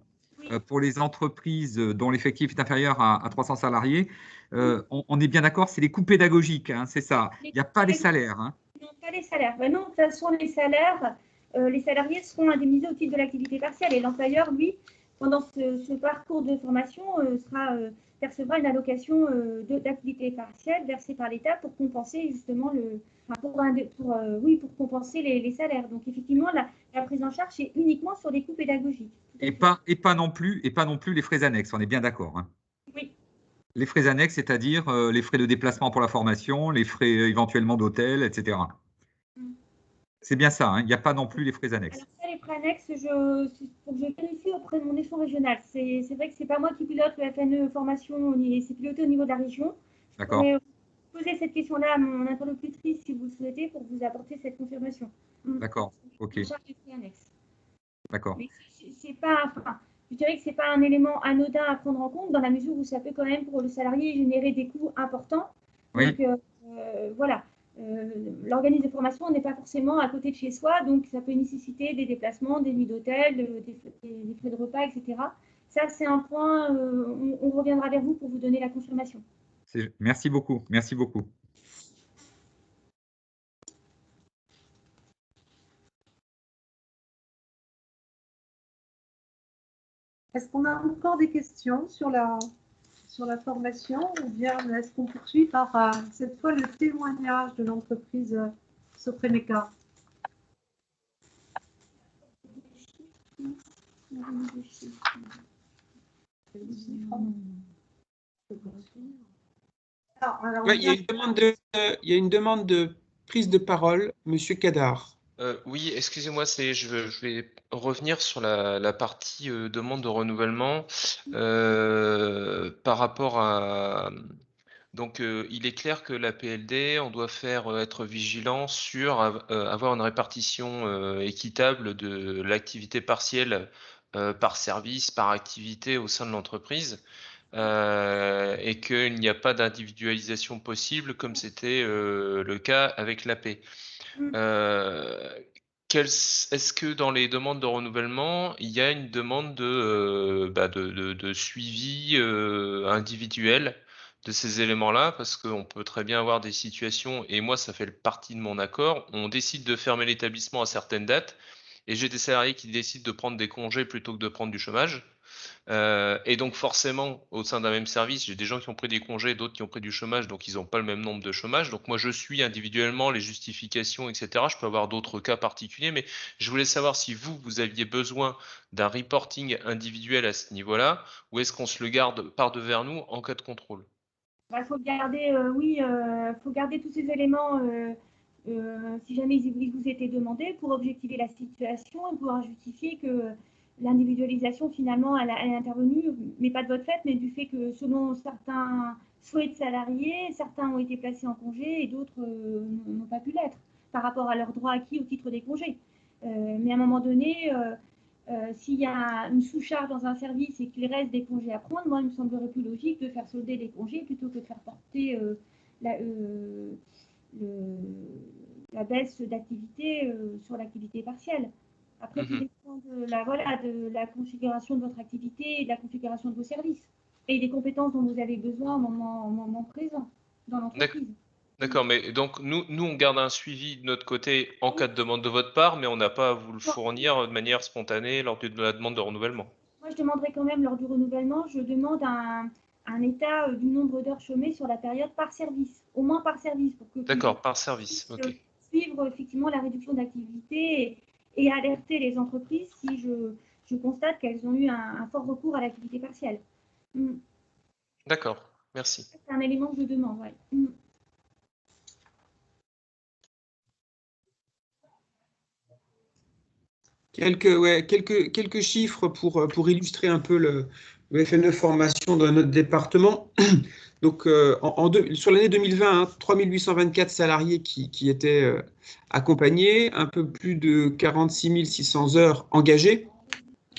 pour les entreprises dont l'effectif est inférieur à 300 salariés, on est bien d'accord, c'est les coûts pédagogiques, hein, c'est ça. Il n'y a pas les salaires. Hein. Non, pas les salaires. Ben non, de toute façon, les salaires, les salariés seront indemnisés au titre de l'activité partielle et l'employeur, lui, pendant ce parcours de formation, percevra une allocation d'activité partielle versée par l'État pour compenser justement pour compenser les salaires. Donc effectivement, la prise en charge est uniquement sur les coûts pédagogiques. Et pas non plus les frais annexes, on est bien d'accord. Hein. Oui. Les frais annexes, c'est-à-dire les frais de déplacement pour la formation, les frais éventuellement d'hôtel, etc. C'est bien ça, hein, il n'y a pas non plus les frais annexes. Alors ça, les frais annexes, faut que je vérifie auprès de mon échelon régional. C'est vrai que ce n'est pas moi qui pilote le FNE formation, c'est piloté au niveau de la région. D'accord. Je pourrais poser cette question-là à mon interlocutrice si vous le souhaitez pour vous apporter cette confirmation. D'accord, ok. D'accord. Mais c'est pas, je dirais que ce n'est pas un élément anodin à prendre en compte dans la mesure où ça peut quand même pour le salarié générer des coûts importants. Oui. Donc voilà. L'organisme de formation n'est pas forcément à côté de chez soi, donc ça peut nécessiter des déplacements, des nuits d'hôtel, des frais de repas, etc. Ça, c'est un point, on reviendra vers vous pour vous donner la confirmation. Merci beaucoup, merci beaucoup. Est-ce qu'on a encore des questions sur la formation ou bien est-ce qu'on poursuit par cette fois le témoignage de l'entreprise Sopremeca? Il y a une demande de prise de parole, Monsieur Cadar. Oui, excusez-moi, je vais revenir sur la partie demande de renouvellement par rapport à. Donc, il est clair que la PLD, on doit être vigilant sur avoir une répartition équitable de l'activité partielle par service, par activité au sein de l'entreprise. Et qu'il n'y a pas d'individualisation possible comme c'était le cas avec l'AP. Est-ce que dans les demandes de renouvellement, il y a une demande de suivi individuel de ces éléments-là? Parce qu'on peut très bien avoir des situations, et moi ça fait partie de mon accord, on décide de fermer l'établissement à certaines dates, et j'ai des salariés qui décident de prendre des congés plutôt que de prendre du chômage. Et donc forcément, au sein d'un même service, j'ai des gens qui ont pris des congés, d'autres qui ont pris du chômage, donc ils n'ont pas le même nombre de chômage. Donc moi, je suis individuellement les justifications, etc. Je peux avoir d'autres cas particuliers, mais je voulais savoir si vous aviez besoin d'un reporting individuel à ce niveau-là, ou est-ce qu'on se le garde par devers nous en cas de contrôle? Il faut garder, oui, faut garder tous ces éléments si jamais ils vous étaient demandés pour objectiver la situation et pouvoir justifier que l'individualisation, finalement, elle est intervenue, mais pas de votre fait, mais du fait que selon certains souhaits de salariés, certains ont été placés en congé et d'autres n'ont pas pu l'être par rapport à leurs droits acquis au titre des congés. Mais à un moment donné, s'il y a une sous-charge dans un service et qu'il reste des congés à prendre, moi, il me semblerait plus logique de faire solder les congés plutôt que de faire porter la baisse d'activité sur l'activité partielle. Après, tout dépend de la configuration de votre activité et de la configuration de vos services et des compétences dont vous avez besoin au moment présent dans l'entreprise. D'accord, mais donc nous, on garde un suivi de notre côté en cas de demande de votre part, mais on n'a pas à vous le fournir de manière spontanée lors de la demande de renouvellement. Moi, je demanderai quand même lors du renouvellement, je demande un état du nombre d'heures chômées sur la période par service, au moins par service. D'accord, par service, ok. Suivre effectivement la réduction d'activité et alerter les entreprises si je constate qu'elles ont eu un fort recours à l'activité partielle. D'accord, merci. C'est un élément que je demande, ouais. Quelques chiffres pour illustrer un peu le FNE formation dans notre département. Donc, sur l'année 2020, 3824 salariés qui étaient accompagnés, un peu plus de 46 600 heures engagées,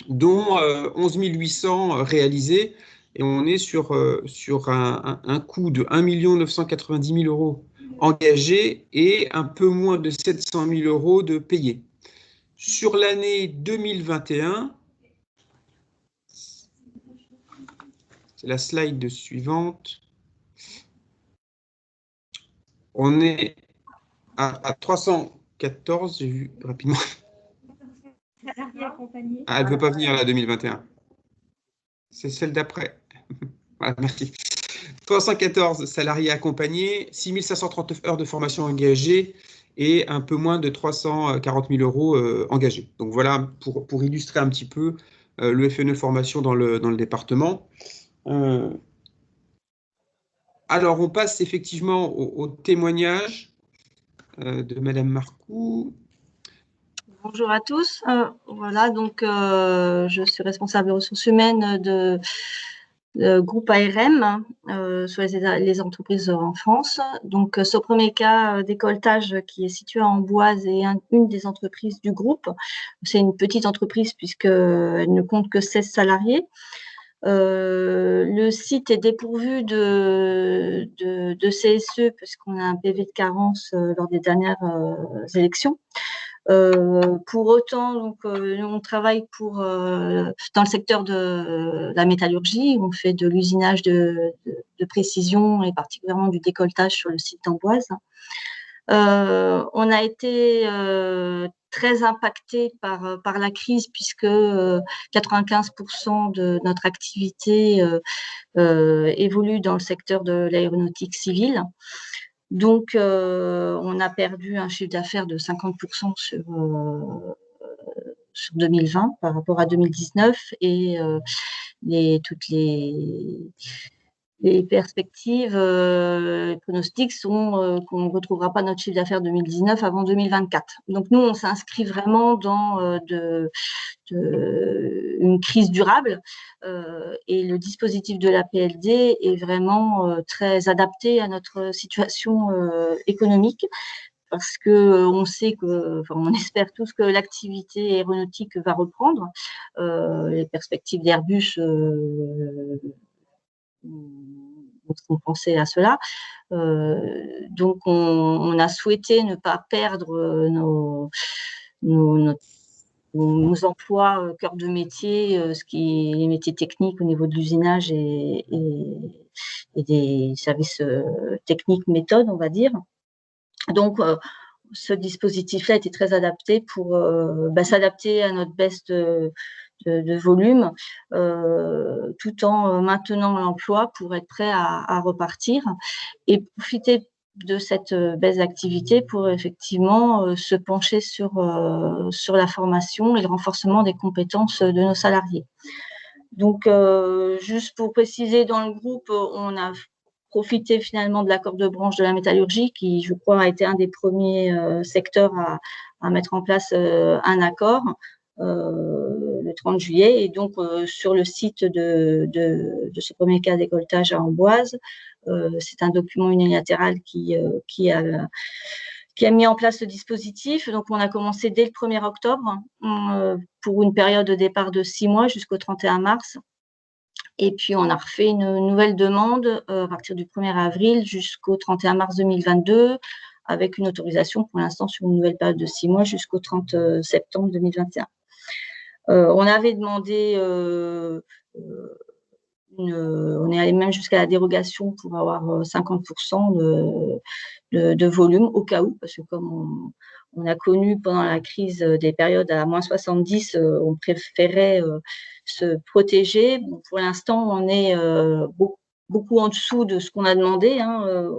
dont 11 800 réalisées. Et on est sur un coût de 1 990 000 euros engagés et un peu moins de 700 000 euros de payés. Sur l'année 2021, c'est la slide suivante, on est à 314, j'ai vu rapidement. Ah, elle ne veut pas venir la 2021. C'est celle d'après. Voilà, merci. 314 salariés accompagnés, 6 539 heures de formation engagées et un peu moins de 340 000 euros engagés. Donc voilà, pour illustrer un petit peu le FNE formation dans le département. Alors, on passe effectivement au témoignage de Madame Marcoux. Bonjour à tous. Voilà, donc je suis responsable des ressources humaines de groupe ARM sur les entreprises en France. Donc, ce premier cas d'écoltage qui est situé à Amboise est une des entreprises du groupe. C'est une petite entreprise puisqu'elle ne compte que 16 salariés. Le site est dépourvu de CSE puisqu'on a un PV de carence lors des dernières élections. Pour autant, donc, on travaille dans le secteur de la métallurgie. On fait de l'usinage de précision et particulièrement du décolletage sur le site d'Amboise. On a été très impacté par la crise puisque 95% de notre activité évolue dans le secteur de l'aéronautique civile. Donc, on a perdu un chiffre d'affaires de 50% sur 2020 par rapport à 2019 et toutes les perspectives, les pronostics sont qu'on ne retrouvera pas notre chiffre d'affaires 2019 avant 2024. Donc, nous, on s'inscrit vraiment dans une crise durable et le dispositif de la PLD est vraiment très adapté à notre situation économique parce qu'on sait on espère tous que l'activité aéronautique va reprendre. Les perspectives d'Airbus on pensait à cela. Donc, on a souhaité ne pas perdre nos emplois cœur de métier, ce qui est les métiers techniques au niveau de l'usinage et des services techniques méthodes, on va dire. Donc, ce dispositif-là était très adapté pour s'adapter à notre baisse de volume, tout en maintenant l'emploi pour être prêt à repartir et profiter de cette baisse d'activité pour effectivement se pencher sur la formation et le renforcement des compétences de nos salariés. Donc, juste pour préciser, dans le groupe, on a profité finalement de l'accord de branche de la métallurgie qui, je crois, a été un des premiers secteurs à mettre en place un accord le 30 juillet. Et donc, sur le site de ce premier cas d'écoltage à Amboise, c'est un document unilatéral qui a mis en place ce dispositif. Donc, on a commencé dès le 1er octobre pour une période de départ de 6 mois jusqu'au 31 mars. Et puis, on a refait une nouvelle demande à partir du 1er avril jusqu'au 31 mars 2022 avec une autorisation pour l'instant sur une nouvelle période de 6 mois jusqu'au 30 septembre 2021. On avait demandé, on est allé même jusqu'à la dérogation pour avoir 50% de volume au cas où, parce que comme on a connu pendant la crise des périodes à moins 70, on préférait se protéger. Bon, pour l'instant, on est beaucoup en dessous de ce qu'on a demandé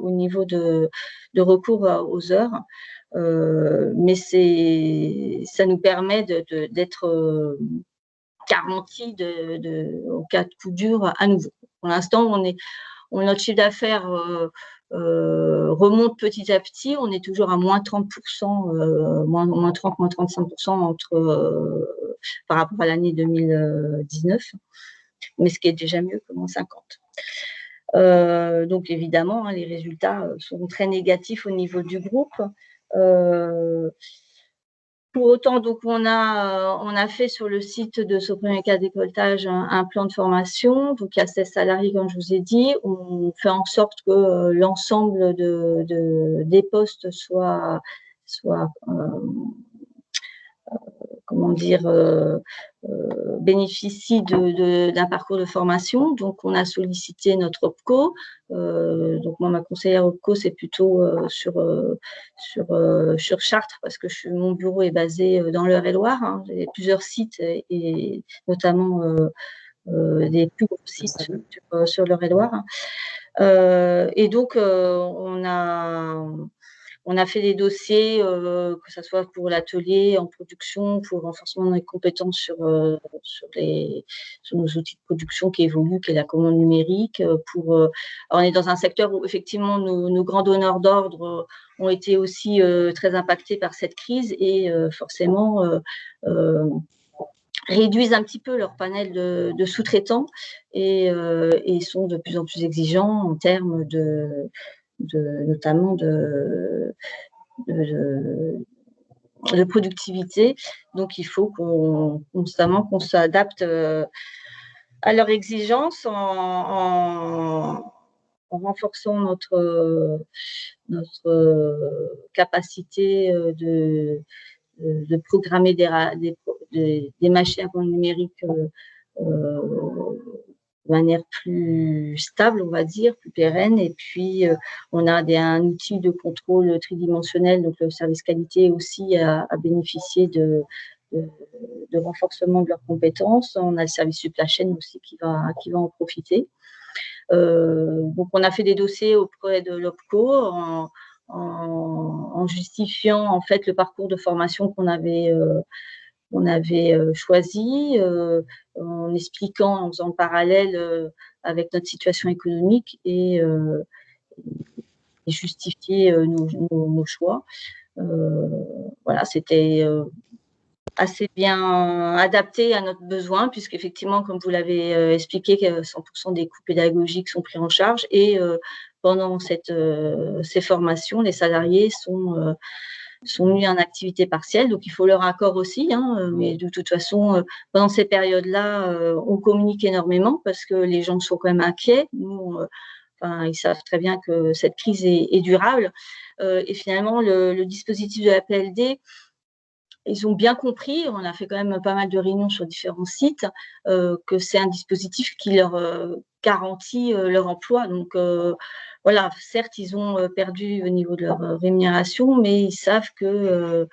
au niveau de recours aux heures. Mais ça nous permet d'être garanti au cas de coup dur à nouveau. Pour l'instant, notre chiffre d'affaires remonte petit à petit. On est toujours à moins 30%, moins 30, moins 35% par rapport à l'année 2019, mais ce qui est déjà mieux que moins 50%. Donc évidemment, les résultats sont très négatifs au niveau du groupe. Pour autant, donc on a fait sur le site de ce premier cas d'écoltage un plan de formation. Donc il y a 16 salariés, comme je vous ai dit. On fait en sorte que l'ensemble des postes soit comment dire, bénéficie d'un parcours de formation. Donc, on a sollicité notre OPCO. Donc, moi, ma conseillère OPCO, c'est plutôt sur Chartres, parce que mon bureau est basé dans l'Eure-et-Loire. Hein. J'ai plusieurs sites, et notamment des plus gros sites sur l'Eure-et-Loire. Et donc, on a fait des dossiers, que ce soit pour l'atelier en production, pour le renforcement des compétences sur nos outils de production qui évoluent, qui est la commande numérique. Alors on est dans un secteur où effectivement nos grands donneurs d'ordre ont été aussi très impactés par cette crise et forcément réduisent un petit peu leur panel de sous-traitants et sont de plus en plus exigeants en termes notamment de productivité. Donc, il faut constamment qu'on s'adapte à leurs exigences en renforçant notre capacité de programmer des machines à commande numérique de manière plus stable, on va dire, plus pérenne. Et puis, on a un outil de contrôle tridimensionnel, donc le service qualité aussi a bénéficié de renforcement de leurs compétences. On a le service supply chain aussi qui va en profiter. Donc, on a fait des dossiers auprès de l'OPCO en justifiant en fait le parcours de formation qu'on avait choisi, en expliquant, en faisant le parallèle avec notre situation économique et justifier nos choix. Voilà, c'était assez bien adapté à notre besoin, puisqu'effectivement, comme vous l'avez expliqué, 100% des coûts pédagogiques sont pris en charge et pendant ces formations, les salariés sont mis en activité partielle, donc il faut leur accord aussi, mais de toute façon, pendant ces périodes-là, on communique énormément parce que les gens sont quand même inquiets. Nous, ils savent très bien que cette crise est durable. Et finalement, le dispositif de la PLD, ils ont bien compris, on a fait quand même pas mal de réunions sur différents sites, que c'est un dispositif qui leur garantit leur emploi. Donc, voilà, certes, ils ont perdu au niveau de leur rémunération, mais ils savent que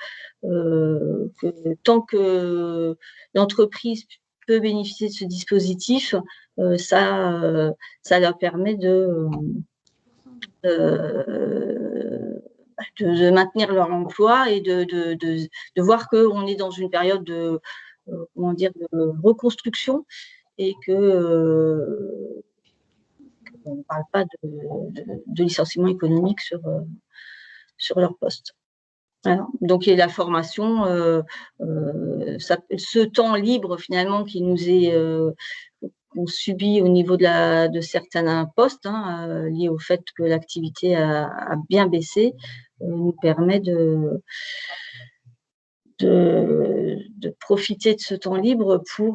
tant que l'entreprise peut bénéficier de ce dispositif, ça leur permet de maintenir leur emploi et de voir qu'on est dans une période de reconstruction et qu'on ne parle pas de licenciement économique sur leur poste. Voilà. Donc, et la formation, ce temps libre finalement qui nous est qu'on subit au niveau de certains postes, liés au fait que l'activité a bien baissé, nous permet de profiter de ce temps libre pour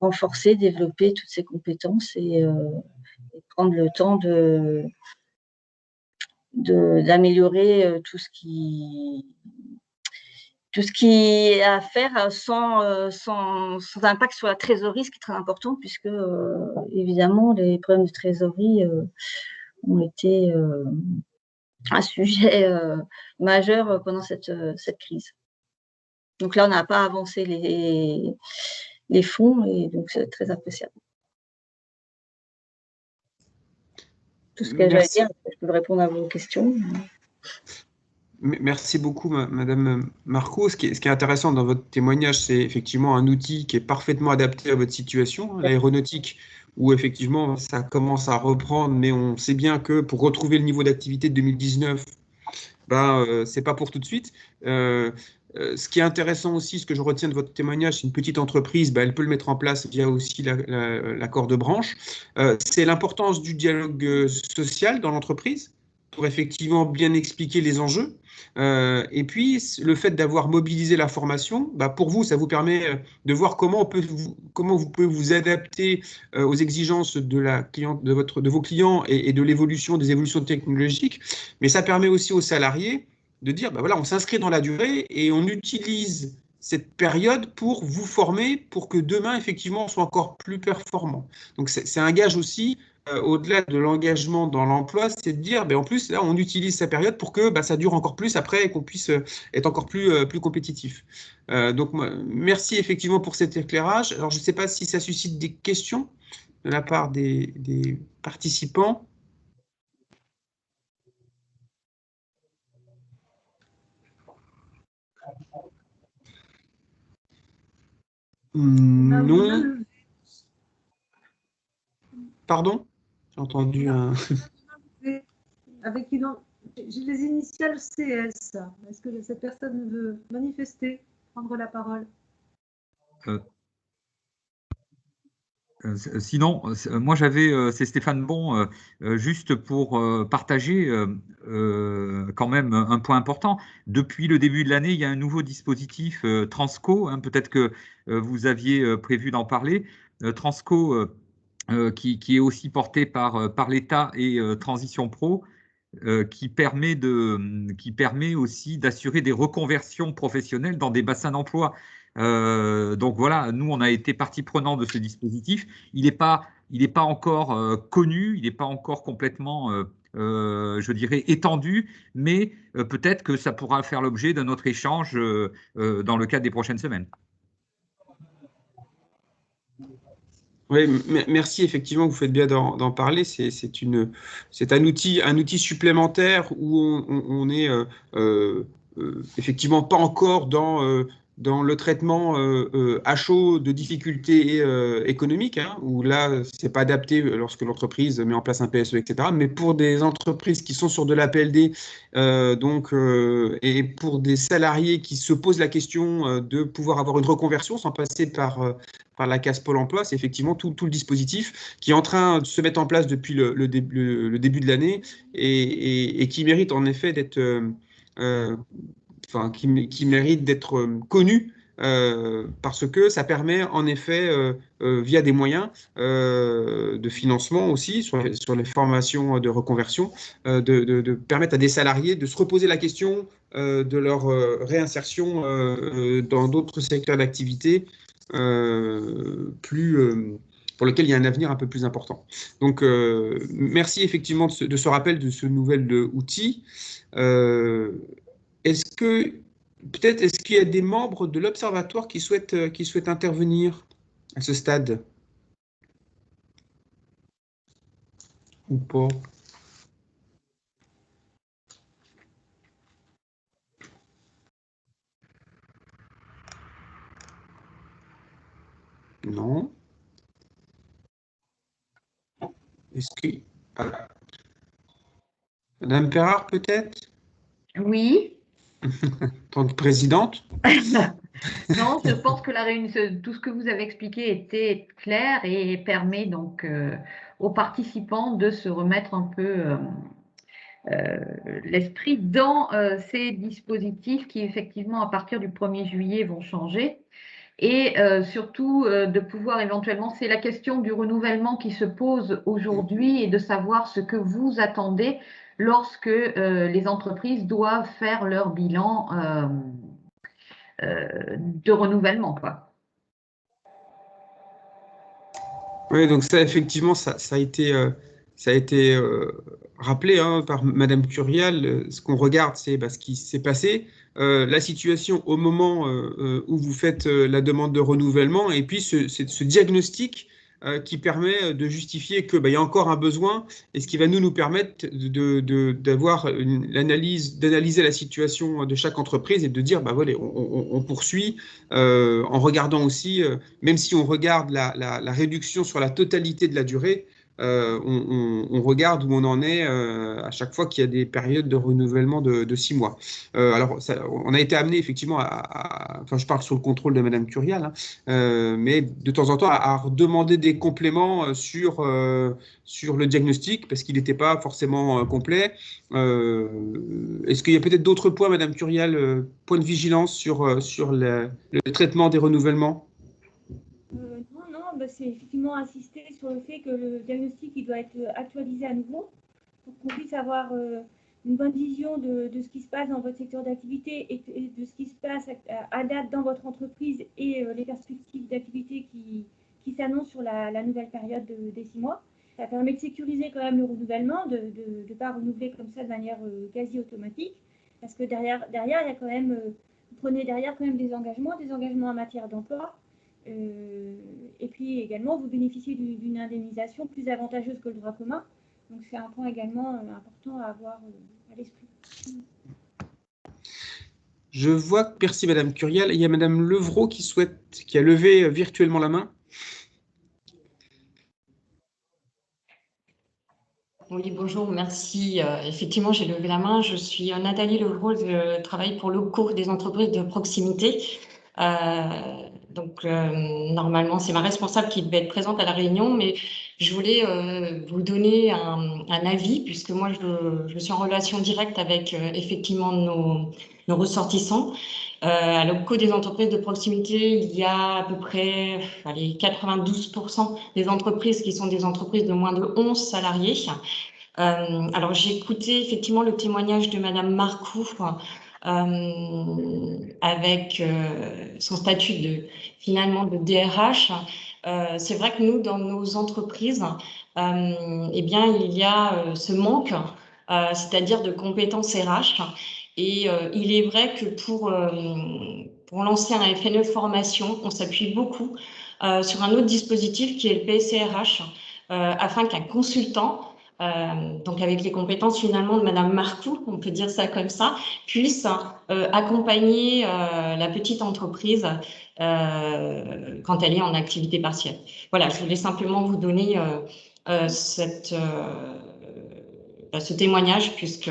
renforcer, développer toutes ces compétences et prendre le temps d'améliorer tout ce qui est à faire sans impact sur la trésorerie, ce qui est très important puisque évidemment les problèmes de trésorerie ont été un sujet majeur pendant cette crise. Donc là, on n'a pas avancé les fonds et donc c'est très appréciable. Tout ce que j'allais dire, je peux répondre à vos questions. Merci beaucoup, Madame Marco. Ce qui est intéressant dans votre témoignage, c'est effectivement un outil qui est parfaitement adapté à votre situation, l'aéronautique, où effectivement ça commence à reprendre, mais on sait bien que pour retrouver le niveau d'activité de 2019, c'est pas pour tout de suite. Ce qui est intéressant aussi, ce que je retiens de votre témoignage, c'est une petite entreprise, elle peut le mettre en place via aussi l'accord de branche. C'est l'importance du dialogue social dans l'entreprise pour effectivement bien expliquer les enjeux. Et puis, le fait d'avoir mobilisé la formation, pour vous, ça vous permet de voir comment vous pouvez vous adapter aux exigences de vos clients et de l'évolution des évolutions technologiques. Mais ça permet aussi aux salariés de dire, voilà, on s'inscrit dans la durée et on utilise cette période pour vous former pour que demain, effectivement, on soit encore plus performant. Donc, c'est un gage aussi, au-delà de l'engagement dans l'emploi, c'est de dire, en plus, là, on utilise sa période pour que ça dure encore plus après et qu'on puisse être encore plus compétitif. Donc, merci effectivement pour cet éclairage. Alors, je ne sais pas si ça suscite des questions de la part des participants. Non. Pardon? J'ai entendu un... J'ai les initiales CS. Est-ce que cette personne veut manifester, prendre la parole? Sinon, moi c'est Stéphane Bon, juste pour partager quand même un point important. Depuis le début de l'année, il y a un nouveau dispositif Transco, peut-être que vous aviez prévu d'en parler. Transco, qui est aussi porté par l'État et Transition Pro, qui permet aussi d'assurer des reconversions professionnelles dans des bassins d'emploi. Donc voilà, nous, on a été partie prenante de ce dispositif. Il n'est pas encore connu, il n'est pas encore complètement, je dirais, étendu, mais peut-être que ça pourra faire l'objet d'un autre échange dans le cadre des prochaines semaines. Oui, merci. Effectivement, vous faites bien d'en parler. C'est un outil supplémentaire où on est effectivement pas encore dans le traitement à chaud de difficultés économiques, où là, c'est pas adapté lorsque l'entreprise met en place un PSE, etc. Mais pour des entreprises qui sont sur de l'APLD, et pour des salariés qui se posent la question de pouvoir avoir une reconversion sans passer par la case Pôle emploi, c'est effectivement tout le dispositif qui est en train de se mettre en place depuis le début de l'année et qui mérite en effet d'être qui mérite d'être connu parce que ça permet en effet, via des moyens de financement aussi, sur les formations de reconversion, de permettre à des salariés de se reposer la question de leur réinsertion dans d'autres secteurs d'activité pour lequel il y a un avenir un peu plus important. Donc, merci effectivement de ce rappel de ce nouvel outil. Est-ce que Peut-être, est-ce qu'il y a des membres de l'Observatoire qui souhaitent intervenir à ce stade? Ou pas? Non. Est-ce que... Ah. Madame Perrard, peut-être? Oui. En tant que présidente? Non, je pense que tout ce que vous avez expliqué était clair et permet donc aux participants de se remettre un peu l'esprit dans ces dispositifs qui, effectivement, à partir du 1er juillet, vont changer. Et surtout de pouvoir éventuellement, c'est la question du renouvellement qui se pose aujourd'hui et de savoir ce que vous attendez lorsque les entreprises doivent faire leur bilan de renouvellement, quoi. Oui, donc ça, effectivement, ça a été rappelé hein, par Madame Curial. Ce qu'on regarde, c'est ce qui s'est passé, la situation au moment où vous faites la demande de renouvellement, et puis ce diagnostic qui permet de justifier que il y a encore un besoin, et ce qui va nous permettre d'avoir d'analyser la situation de chaque entreprise et de dire, voilà, on poursuit en regardant aussi, même si on regarde la réduction sur la totalité de la durée, on regarde où on en est à chaque fois qu'il y a des périodes de renouvellement de 6 mois. Alors, on a été amené effectivement enfin, je parle sous le contrôle de Madame Curial, hein, mais de temps en temps à demander des compléments sur le diagnostic parce qu'il n'était pas forcément complet. Est-ce qu'il y a peut-être d'autres points, Madame Curial, points de vigilance sur le traitement des renouvellements? Non, c'est effectivement insister sur le fait que le diagnostic il doit être actualisé à nouveau pour qu'on puisse avoir une bonne vision de ce qui se passe dans votre secteur d'activité et de ce qui se passe à date dans votre entreprise et les perspectives d'activité qui s'annoncent sur la nouvelle période des 6 mois. Ça permet de sécuriser quand même le renouvellement, de ne pas renouveler comme ça de manière quasi automatique, parce que derrière il y a quand même, vous prenez derrière quand même des engagements en matière d'emploi. Et puis également, vous bénéficiez d'une indemnisation plus avantageuse que le droit commun. Donc c'est un point également important à avoir à l'esprit. Je vois que, merci Madame Curial, il y a Madame Levrault qui a levé virtuellement la main. Oui, bonjour, merci. Effectivement, j'ai levé la main. Je suis Nathalie Levrault, je travaille pour l'OPCO des entreprises de proximité. Donc, normalement, c'est ma responsable qui devait être présente à la réunion, mais je voulais vous donner un avis, puisque moi, je suis en relation directe avec effectivement nos ressortissants. À l'OPCO des entreprises de proximité, il y a à peu près 92% des entreprises qui sont des entreprises de moins de 11 salariés. Alors, j'ai écouté effectivement le témoignage de Madame Marcoux avec son statut finalement de DRH. C'est vrai que nous, dans nos entreprises, eh bien, il y a ce manque, c'est-à-dire de compétences RH. Et il est vrai que pour lancer un FNE formation, on s'appuie beaucoup sur un autre dispositif qui est le PSCRH, afin qu'un consultant, donc avec les compétences finalement de Madame Marcoux, on peut dire ça comme ça, puisse accompagner la petite entreprise quand elle est en activité partielle. Voilà, je voulais simplement vous donner ce témoignage, puisque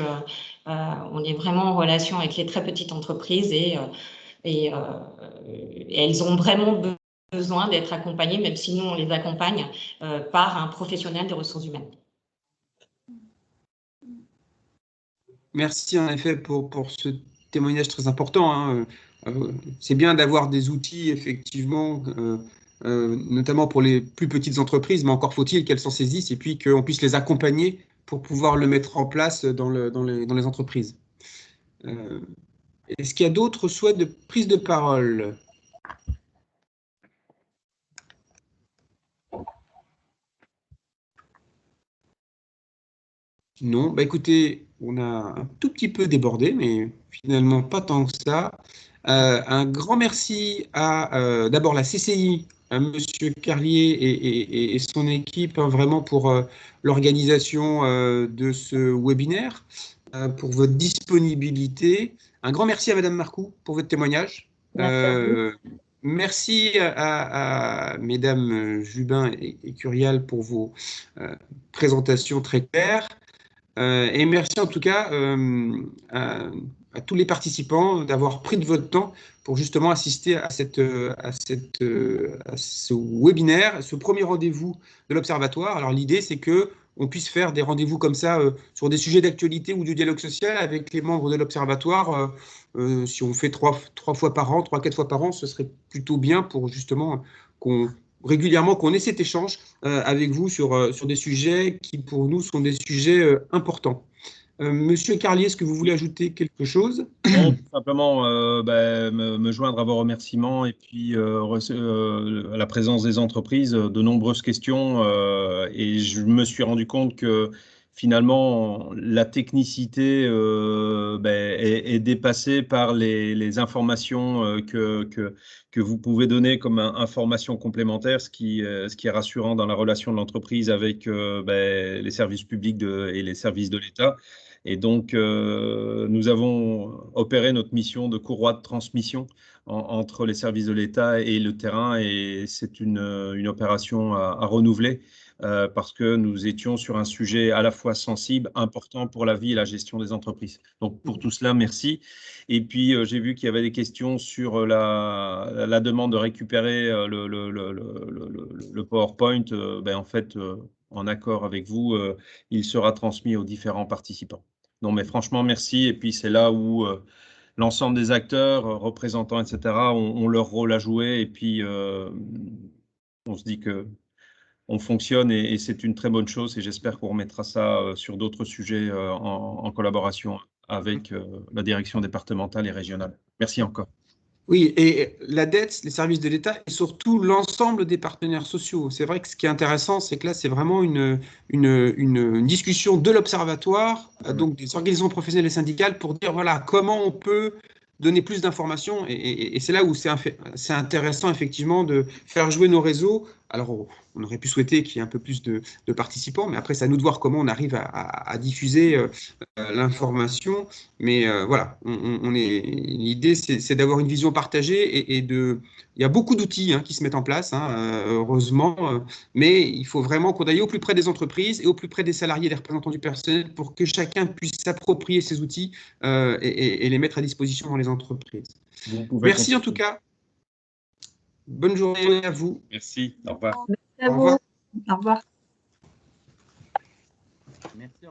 on est vraiment en relation avec les très petites entreprises et elles ont vraiment besoin d'être accompagnées, même si nous on les accompagne par un professionnel des ressources humaines. Merci en effet pour ce témoignage très important, hein. C'est bien d'avoir des outils, effectivement, notamment pour les plus petites entreprises, mais encore faut-il qu'elles s'en saisissent et puis qu'on puisse les accompagner pour pouvoir le mettre en place dans les entreprises. Est-ce qu'il y a d'autres souhaits de prise de parole? Non, bah écoutez, on a un tout petit peu débordé, mais finalement pas tant que ça. Un grand merci à d'abord la CCI, à Monsieur Carlier et son équipe, hein, vraiment pour l'organisation de ce webinaire, pour votre disponibilité. Un grand merci à Madame Marcoux pour votre témoignage. Merci à vous. Merci à Mesdames Jubin et Curial pour vos présentations très claires. Et merci en tout cas à tous les participants d'avoir pris de votre temps pour justement assister à ce webinaire, ce premier rendez-vous de l'Observatoire. Alors l'idée, c'est que on puisse faire des rendez-vous comme ça sur des sujets d'actualité ou du dialogue social avec les membres de l'Observatoire. Si on fait trois fois par an, 3-4 fois par an, ce serait plutôt bien pour justement régulièrement qu'on ait cet échange avec vous sur des sujets qui pour nous sont des sujets importants. Monsieur Carlier, est-ce que vous voulez ajouter quelque chose? Non, tout simplement me joindre à vos remerciements et puis à la présence des entreprises, de nombreuses questions et je me suis rendu compte que finalement la technicité est dépassée par les informations que vous pouvez donner comme informations complémentaires, ce qui est rassurant dans la relation de l'entreprise avec les services publics et les services de l'État. Et donc, nous avons opéré notre mission de courroie de transmission entre les services de l'État et le terrain, et c'est une opération à renouveler parce que nous étions sur un sujet à la fois sensible, important pour la vie et la gestion des entreprises. Donc, pour tout cela, merci. Et puis, j'ai vu qu'il y avait des questions sur la demande de récupérer le PowerPoint. En fait, en accord avec vous, il sera transmis aux différents participants. Non, mais franchement, merci. Et puis, c'est là où l'ensemble des acteurs, représentants, etc., ont leur rôle à jouer. Et puis, on se dit qu'on fonctionne et c'est une très bonne chose. Et j'espère qu'on remettra ça sur d'autres sujets en collaboration avec la direction départementale et régionale. Merci encore. Oui, et la dette, les services de l'État et surtout l'ensemble des partenaires sociaux. C'est vrai que ce qui est intéressant, c'est que là, c'est vraiment une discussion de l'Observatoire, donc des organisations professionnelles et syndicales, pour dire voilà comment on peut donner plus d'informations. Et c'est là où c'est intéressant, effectivement, de faire jouer nos réseaux. Alors, on aurait pu souhaiter qu'il y ait un peu plus de participants, mais après, c'est à nous de voir comment on arrive à diffuser l'information. Mais voilà, l'idée, c'est d'avoir une vision partagée il y a beaucoup d'outils qui se mettent en place, heureusement, mais il faut vraiment qu'on aille au plus près des entreprises et au plus près des salariés et des représentants du personnel pour que chacun puisse s'approprier ces outils et les mettre à disposition dans les entreprises. Merci en tout cas. Bonne journée à vous. Merci. Au revoir. Merci à vous. Au revoir. Merci.